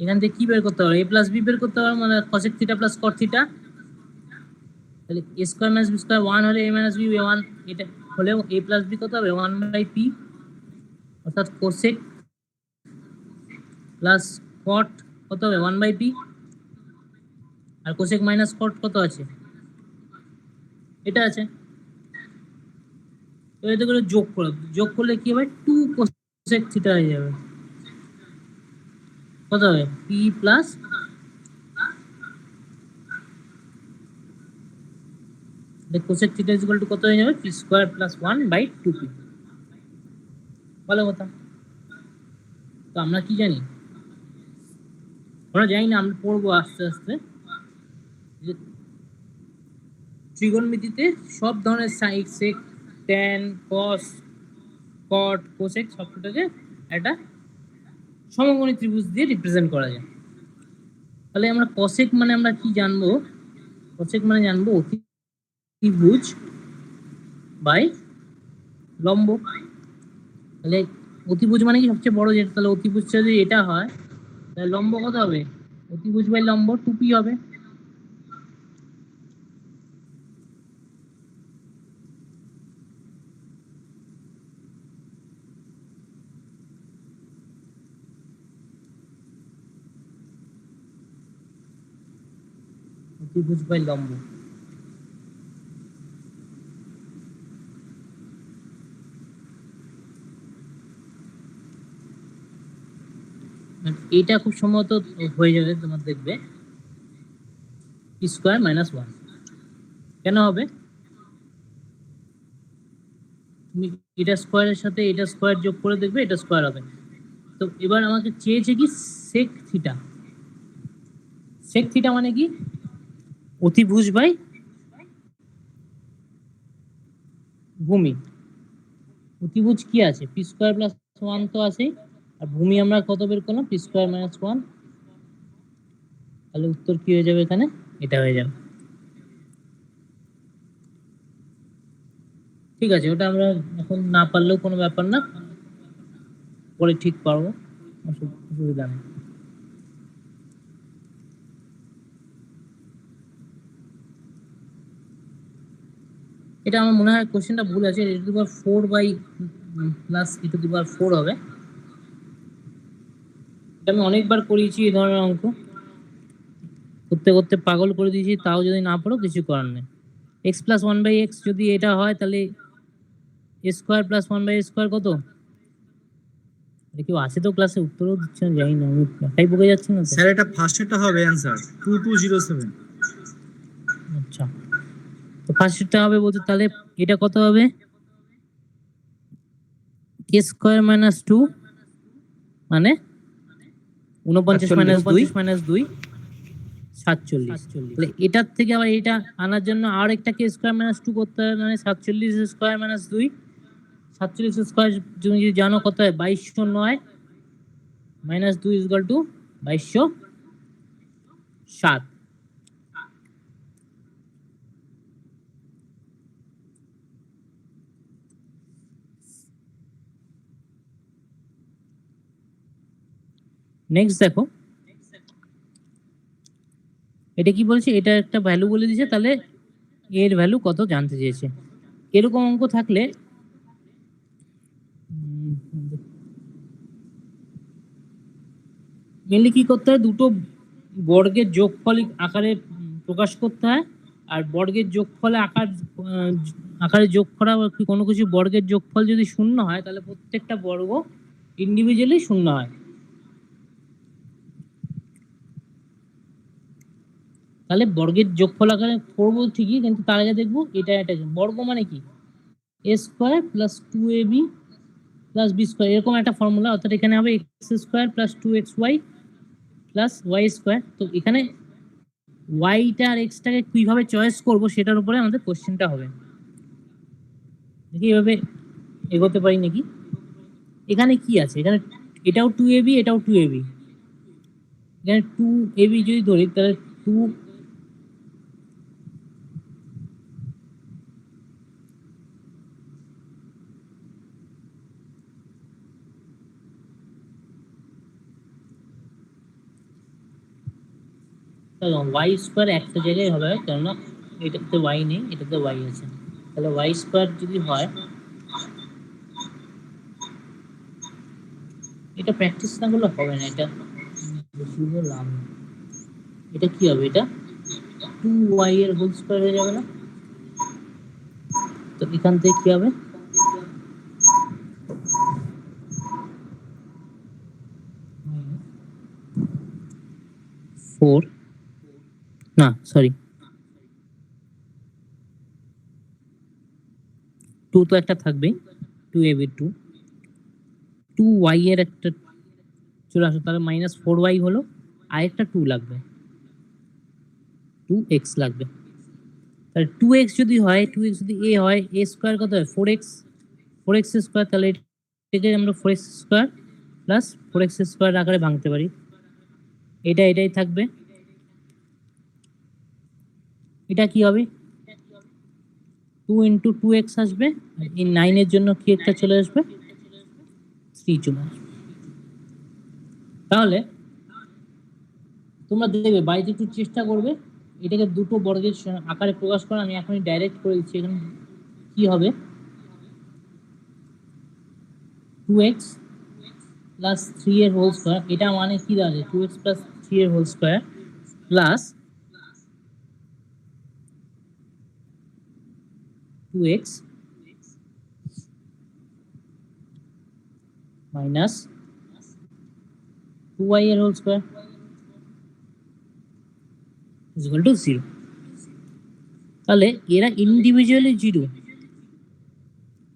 এখান থেকে কি বের করতে হবে, a প্লাস b বের করতে হবে, মানে cosec theta plus cot theta. তাহলে a square minus b square 1 হলে a মাইনাস b 1, এটা হলেও a প্লাস b কত হবে 1/p, অর্থাৎ cosec প্লাস cot কত হবে 1/p, আর cosec মাইনাস cot কত আছে, এটা আছে। তো এটা করে যোগ করলে কি হবে 2 cosec থিটা হয়ে যাবে। কত হবে p plus cosec theta is equal two কত হয়ে যাবে p স্কয়ার প্লাস 1/2p। ভালো কথা। তো আমরা কি জানি, আমরা জানি না, আমরা পড়বো আস্তে আস্তে যে ত্রিকোণমিতিতে সব ধরনের সাইন সেক ট্যান কস কট কোসেক সবটাকে একটা সমকোণী ত্রিভুজ দিয়ে রিপ্রেজেন্ট করা যায়। তাহলে আমরা কসেক মানে আমরা কি জানবো, কসেক মানে জানবো অতিভুজ বাই লম্ব। তাহলে অতিভুজ মানে কি সবচেয়ে বড় যেটা, তাহলে অতিভুজ যদি এটা হয় তাহলে লম্ব কত হবে, অতিভুজ বাই লম্ব 2p হবে। অতিভুজ বাই লম্ব, এটা খুব সম্ভবত হয়ে যাবে তোমার, দেখবে পি স্কোয়ার মাইনাস 1 কেন হবে? তুমি এটা স্কোয়ারের সাথে এটা স্কোয়ার যোগ করে দেখবে এটা স্কোয়ার হবে। তো এবার আমাকে চেয়েছে কি সেক থিটা। সেক থিটা মানে কি? অতিভুজ বাই ভূমি। অতিভুজ কি আছে? পি স্কোয়ার প্লাস 1 তো আছেই, আর ভূমি আমরা কত বের করলাম? P square minus 1। তাহলে উত্তর কি হয়ে যাবে এখানে? এটা হয়ে যাবে। ঠিক আছে, ওটা আমরা এখন না পারলেও কোনো ব্যাপার না, পরে ঠিক পারবো, অসুবিধা নেই। এটা আমার মনে হয় কোশ্চেনটা ভুল আছে, e to the power 4 by plus e to the power 4 হবে। এটা আমি অনেকবার করিয়েছি এই ধরনের অঙ্ক, করতে করতে পাগল করে দিয়েছি, তাও যদি না পারো কিছু করার নেই। এক্স প্লাস 1 বাই এক্স যদি এটা হয় তাহলে এ স্কোয়ার প্লাস 1 বাই স্কোয়ার কত? কেউ আছে তো ক্লাসে? উত্তরও দিচ্ছে না, জানি না, আমি একাই বকে যাচ্ছি না তো। স্যার এটা ফার্স্টেরটা হবে অ্যানসার 2207। আচ্ছা, তো ফার্স্টটা হবে বলতে, তাহলে এটা কত হবে? কে স্কোয়ার মাইনাস 2 মানে 49 মাইনাস 2 47। তাহলে এটার থেকে আবার এটা আনার জন্য আর একটা কে স্কোয়ার মাইনাস 2 করতে হবে, মানে 47 স্কোয়ার মাইনাস 2। 47 স্কোয়ার তুমি যদি জানো কত হয়? 2209 minus 2 is equal two 2207। Next দেখো, এটা কি বলছে? এটা একটা ভ্যালু বলে দিয়েছে, তাহলে এর ভ্যালু কত জানতে চেয়েছে। এরকম অঙ্ক থাকলে মেনলি কি করতে হয়? দুটো বর্গের যোগফল আকারে প্রকাশ করতে হয়, আর বর্গের যোগফলে আকারে যোগ করা কোনো কিছু বর্গের যোগফল যদি শূন্য হয় তাহলে প্রত্যেকটা বর্গ ইন্ডিভিজুয়ালি শূন্য হয়। তাহলে বর্গের যোগফল আকারে করবো ঠিকই, কিন্তু তার আগে দেখবো এটা একটা বর্গ মানে কি? A square plus 2ab plus B square, এরকম একটা ফর্মুলা। অর্থাৎ এখানে হবে x square plus 2xy plus y square. তো এখানে ওয়াইটা আর এক্সটাকে কিভাবে চয়েস করবো সেটার উপরে আমাদের কোশ্চেনটা হবে। দেখি এভাবে এগোতে পারি নাকি। এখানে কি আছে? এখানে এটাও 2ab, এটাও 2ab। এখানে 2ab যদি ধরি তাহলে 2 ওয়াই স্কোয়ার একটা জায়গায় হবে, কেননা এটাতে ওয়াই নেই, এটাতে ওয়াই আছে। তাহলে ওয়াই স্কোয়ার যদি হয়, এটা প্র্যাকটিস না করলে হবে না, এটা বেশি লাভ। এটা কি হবে? এটা 2y এর হোল স্কোয়ার হয়ে যাবে না? তো এখান থেকে কি হবে? ফোর, না সরি 2 তো একটা থাকবেই, 2ab 2y এর একটা চলে আসো, তাহলে মাইনাস 4y হলো, আর একটা 2 লাগবে, 2x লাগবে। তাহলে 2x যদি হয়, 2x যদি a হয়, a স্কোয়ার কত হয়? 4x square. তাহলে এটাকে আমরা 4x square plus 4x square আকারে ভাঙতে পারি। এটাই থাকবে। এটা কি হবে? 2 ইন্টু 2x আসবে, এই 9 এর জন্য কি একটা চলে আসবে? 3 চলে আসবে। তাহলে তোমরা দেখবে বাড়িতে একটু চেষ্টা করবে এটাকে দুটো বর্গের আকারে প্রকাশ করা। আমি এখনই ডাইরেক্ট করে দিচ্ছি। এখানে কি হবে? 2x প্লাস 3 এর হোল স্কোয়ার, এটা মানে কি দাঁড়াবে? 2x প্লাস 3 এর হোল স্কোয়ার প্লাস 2x মাইনাস 2y এর whole square is equal to 0। তাহলে এরা ইন্ডিভিজুয়ালি 0,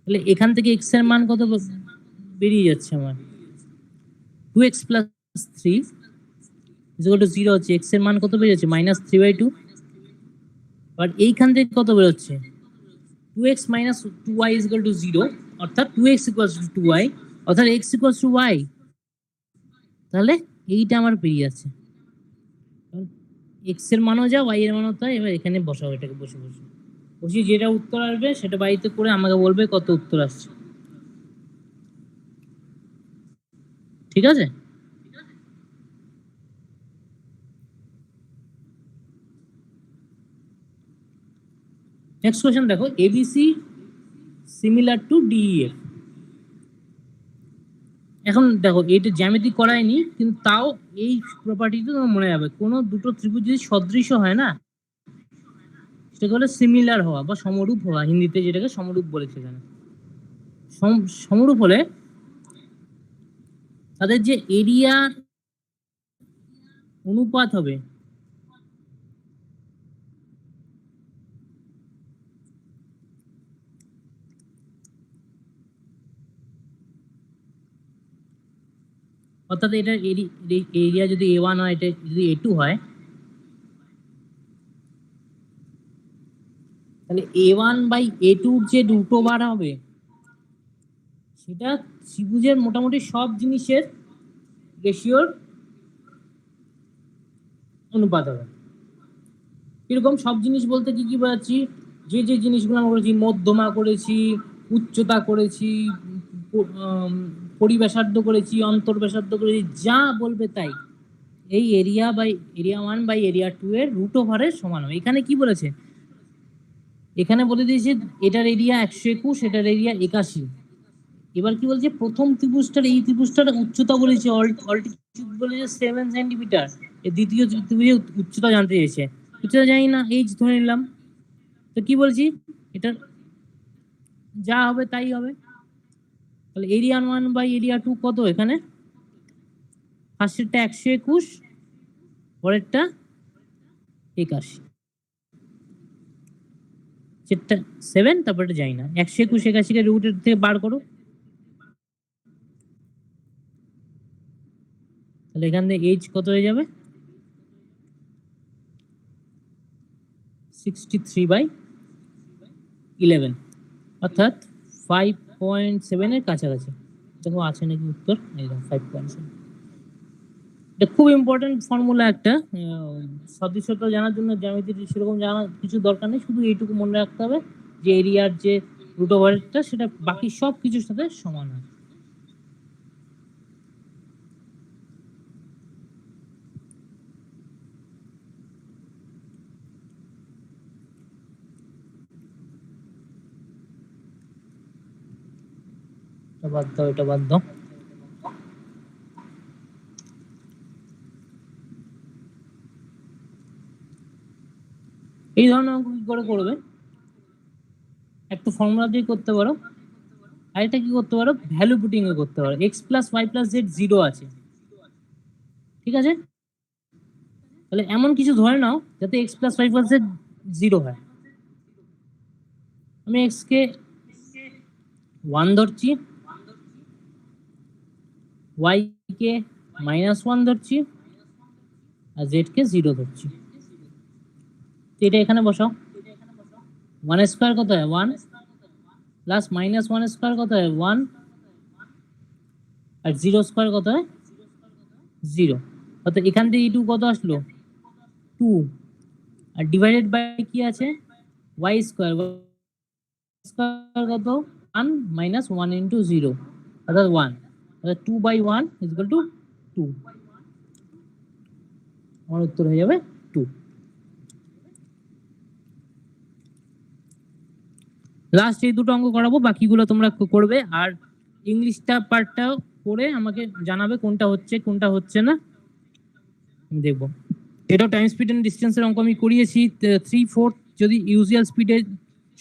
তাহলে এখান থেকে x এর মান কত বেরিয়ে যাচ্ছে আমার 2x plus 3 is equal to 0 হচ্ছে, x এর মান কত বেরিয়ে যাচ্ছে -3/2, আর এইখান থেকে কত বেরোচ্ছে 2x minus 2y is equal to 0, অর্থাৎ 2x equals to 2y, অর্থাৎ x equals to y। তাহলে এইটা আমার বেরিয়ে যাচ্ছে, x এর মানও যা y এর মানও তাই। এবার এখানে বসাও, এটাকে বসিয়ে যেটা উত্তর আসবে সেটা বাড়িতে করে আমাকে বলবে কত উত্তর আসছে, ঠিক আছে? নেক্সট কোশ্চেন দেখো, এবিসি সিমিলার টু ডিইএফ। এখন দেখো এইটা জ্যামিতি করায়নি, কিন্তু তাও এই প্রপার্টিটা তোমার মনে যাবে, কোনো দুটো ত্রিভুজ যদি সদৃশ হয় না, সেটাকে বলে সিমিলার হওয়া বা সমরূপ হওয়া, হিন্দিতে যেটাকে সমরূপ বলেছে। এখানে সমরূপ হলে তাদের যে এরিয়া অনুপাত হবে, অর্থাৎ এটা এরিয়া যদি A1 হয়, এটা যদি A2 হয়, তাহলে A1 বাই A2 যে দুটো বার হবে, সেটা ত্রিভুজের মোটামুটি সব জিনিসের রেশিওর অনুপাত হবে। এরকম সব জিনিস বলতে কি কি বোঝাচ্ছি, যে যে জিনিসগুলো আমরা করেছি, মধ্যমা করেছি, উচ্চতা করেছি, পরিব্যাসার্ধ করেছি, অন্তর্ব্যাসার্ধ করেছি, যা বলবে তাই এই এরিয়া 1 বাই এরিয়া 2 এর রুট ওভারের সমান হবে। এখানে কি বলেছে, এখানে বলে দিয়েছে এটার এরিয়া 121, এটার এরিয়া 81। এবার কি বলছে, প্রথম ত্রিভুজটার এই ত্রিভুজটার উচ্চতা বলেছে অল্টিটিউড বলেছে 7 সেন্টিমিটার, এই দ্বিতীয় ত্রিভুজের উচ্চতা জানতে চেয়েছে, উচ্চতা জানি না, এইচ ধরে নিলাম। তো কি বলছি, এটা যা হবে তাই হবে। তাহলে এরিয়া 1 বাই এরিয়া 2 কত, এখানে ফার্স্টেরটা 121, পরেরটা 81, যেটা 7, তারপরে যাই না, 121 81 রুটের থেকে বার করো, তাহলে এখান থেকে এইচ কত হয়ে যাবে 63/11, অর্থাৎ 5.7 এর কাছাকাছি। দেখো আছে নাকি উত্তর, এই দেখো 5.7। এটা খুব ইম্পর্টেন্ট ফর্মুলা একটা, সদৃশতা জানার জন্য জ্যামিতির সেরকম জানা কিছু দরকার নেই, শুধু এইটুকু মনে রাখতে হবে যে এরিয়ার যে রুট ওভারটা সেটা বাকি সব কিছুর সাথে সমান হয়। এটা বাদ দাও। এই ধরনের অঙ্ক কি করে করবে, একটা ফর্মুলা দিয়ে করতে পারো, আর এটা কি করতে পারো, ভ্যালু পুটিং এ করতে পারো। x plus Y plus Z 0 আছে, ঠিক আছে? তাহলে এমন কিছু ধরে নাও যাতে x plus Y plus Z 0 হয়। আমি x কে 1 ধরছি, y কে -1 ধরছি, আর z কে 0 ধরছি। এটা এখানে বসাও, 1 স্কয়ার কত হয় 1, প্লাস -1 স্কয়ার কত হয় 1, আর 0 স্কয়ার কত হয় 0। অর্থাৎ এখান থেকে e2 কত আসলো 2, আর ডিভাইডেড বাই কি আছে y স্কয়ার, স্কয়ার কত 1 -1 ইনটু 0, অর্থাৎ 1, অর্থাৎ 2/1 ইজ ইকুয়াল টু 2। আমার উত্তর হয়ে যাবে 2। লাস্ট এই দুটো অঙ্ক করাবো, বাকিগুলো তোমরা করবে, আর ইংলিশটা পার্টটাও করে আমাকে জানাবে কোনটা হচ্ছে কোনটা হচ্ছে না, আমি দেখবো। এটাও টাইম স্পিড এন্ড ডিস্টেন্সের অঙ্ক আমি করিয়েছি। 3/4 যদি ইউজুয়াল স্পিডে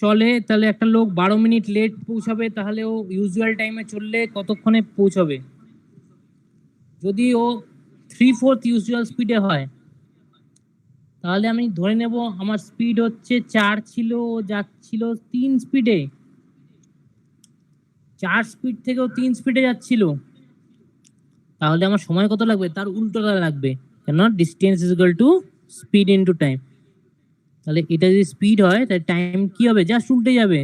চলে তাহলে একটা লোক 12 মিনিট লেট পৌঁছাবে, তাহলে ও ইউজুয়াল টাইমে চললে কতক্ষণে পৌঁছাবে। যদি ও 3/4 ইউজুয়াল স্পিডে হয় তাহলে আমি ধরে নেব আমার স্পিড হচ্ছে 4 ছিল, ও যাচ্ছিল 3 স্পিডে, 4 স্পিড থেকেও 3 স্পিডে যাচ্ছিল, তাহলে আমার সময় কত লাগবে? তার উল্টোটা লাগবে, কেন distance is equal two speed into time. তাহলে এটা যদি স্পিড হয় তাহলে টাইম কি হবে? জাস্ট উল্টে যাবে,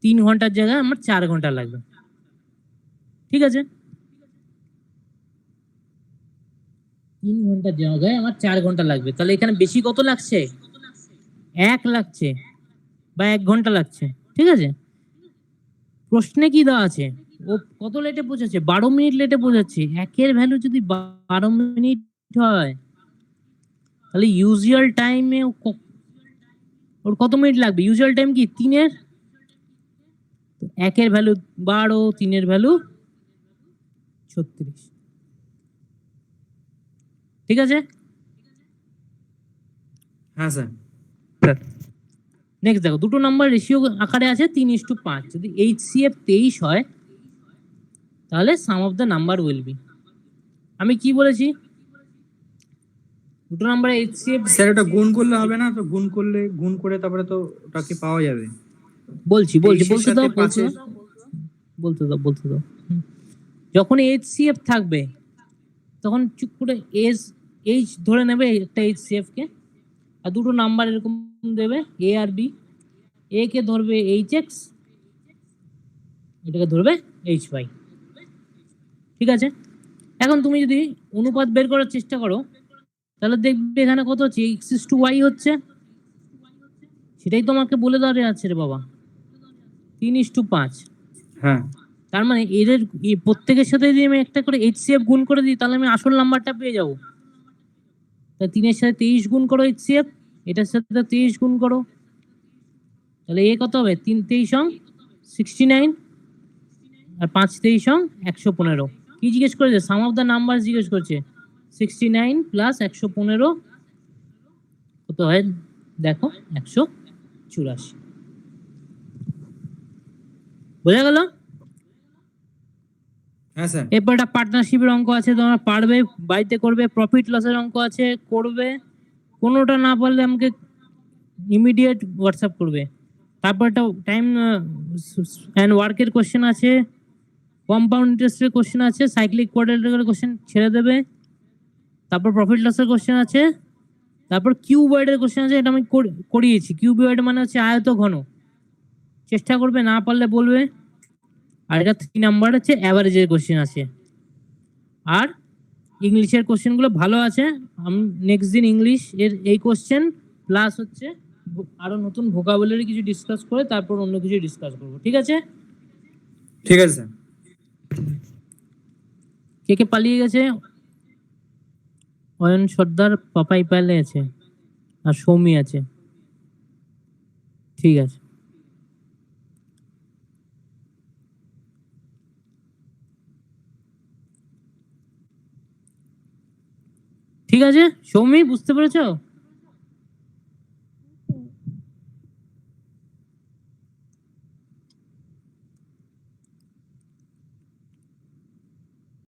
3 ঘন্টার জায়গায় আমার 4 ঘন্টা লাগবে। ঠিক আছে, 3 ঘন্টার জায়গায় আমার 4 ঘন্টা লাগবে। তাহলে এখানে বেশি কত লাগছে? 1 লাগছে বা 1 ঘন্টা লাগছে। ঠিক আছে, প্রশ্নে কি দেওয়া আছে? ও কত লেটে পৌঁছেছে? 12 মিনিট লেটে পৌঁছাচ্ছে। একের ভ্যালু যদি 12 মিনিট হয় তাহলে ইউজুয়াল টাইমে ওর কত মিনিট লাগবে? ইউজুয়াল টাইম কি 3-এর, একের ভ্যালু 12, 3-এর ভ্যালু 36। ঠিক আছে, হ্যাঁ স্যার। নেক্সট দেখো, দুটো নাম্বার রেশিও আকারে আছে 3:5। যদি HCF 23 হয় তাহলে sum of the number will be. আমি কি বলেছি? দুটো নাম্বার HCF স্যার ওটা গুণ করলে হবে না তো? গুণ করে তারপরে তো ওটাকে পাওয়া যাবে। বলছি 23-এর বলতে সাথে দাও 5-এর বলতে দাও। যখন HCF থাকবে তখন চুপ করে H ধরে নেবে একটা HCF কে, আর দুটো নাম্বার এরকম দেবে A আর B। A কে ধরবে HX, এটাকে ধরবে HY। ঠিক আছে, এখন তুমি যদি অনুপাত বের করার চেষ্টা করো তাহলে দেখবে এখানে কত হচ্ছে? X:Y হচ্ছে, সেটাই তোমাকে বলে দেওয়া আছে রে বাবা, 3:5। হ্যাঁ তার মানে এদের প্রত্যেকের সাথে যদি আমি একটা করে HCF গুণ করে দিই তাহলে আমি আসল নাম্বারটা পেয়ে যাবো। তাই 3-এর সাথে 23 গুণ করো HCF, এটার সাথে 23 গুণ করো, তাহলে এ কত হবে? 3-23 69, আর 5-23 115। কি জিজ্ঞেস করেছে? সাম অফ দ্য নাম্বার জিজ্ঞেস করছে। 69 প্লাস 115 কত হয় দেখো? 184। বোঝা গেল? হ্যাঁ স্যার। এরপর একটা পার্টনারশিপের অঙ্ক আছে, তোমরা পারবে, বাড়িতে করবে। প্রফিট লসের অঙ্ক আছে, করবে। কোনোটা না পারলে আমাকে ইমিডিয়েট হোয়াটসঅ্যাপ করবে। তারপর একটা টাইম অ্যান্ড ওয়ার্কের কোশ্চেন আছে, কম্পাউন্ড ইন্টারেস্টের কোশ্চেন আছে, সাইক্লিক কোয়াড্রেটিকের কোশ্চেন ছেড়ে দেবে। তারপর প্রফিট লসের কোশ্চেন আছে, তারপর কিউবয়েডের কোশ্চেন আছে, এটা আমি করিয়েছি। কিউবয়েড মানে হচ্ছে আয়ত ঘন। চেষ্টা করবে, না পারলে বলবে। আর এটা 3 নাম্বার হচ্ছে অ্যাভারেজের কোশ্চেন আছে। আর ইংলিশের কোশ্চেনগুলো ভালো আছে। আমি নেক্সট দিন ইংলিশ এর এই কোশ্চেন প্লাস হচ্ছে আরো নতুন ভোকাবুলারি কিছু ডিসকাস করে তারপর অন্য কিছু ডিসকাস করবো। ঠিক আছে? ঠিক আছে স্যার। কে কে পালিয়ে গেছে? অয়ন সর্দার, পাপাই পালে আছে, আর সৌমি আছে। ঠিক আছে, ঠিক আছে। সৌমি বুঝতে পেরেছো?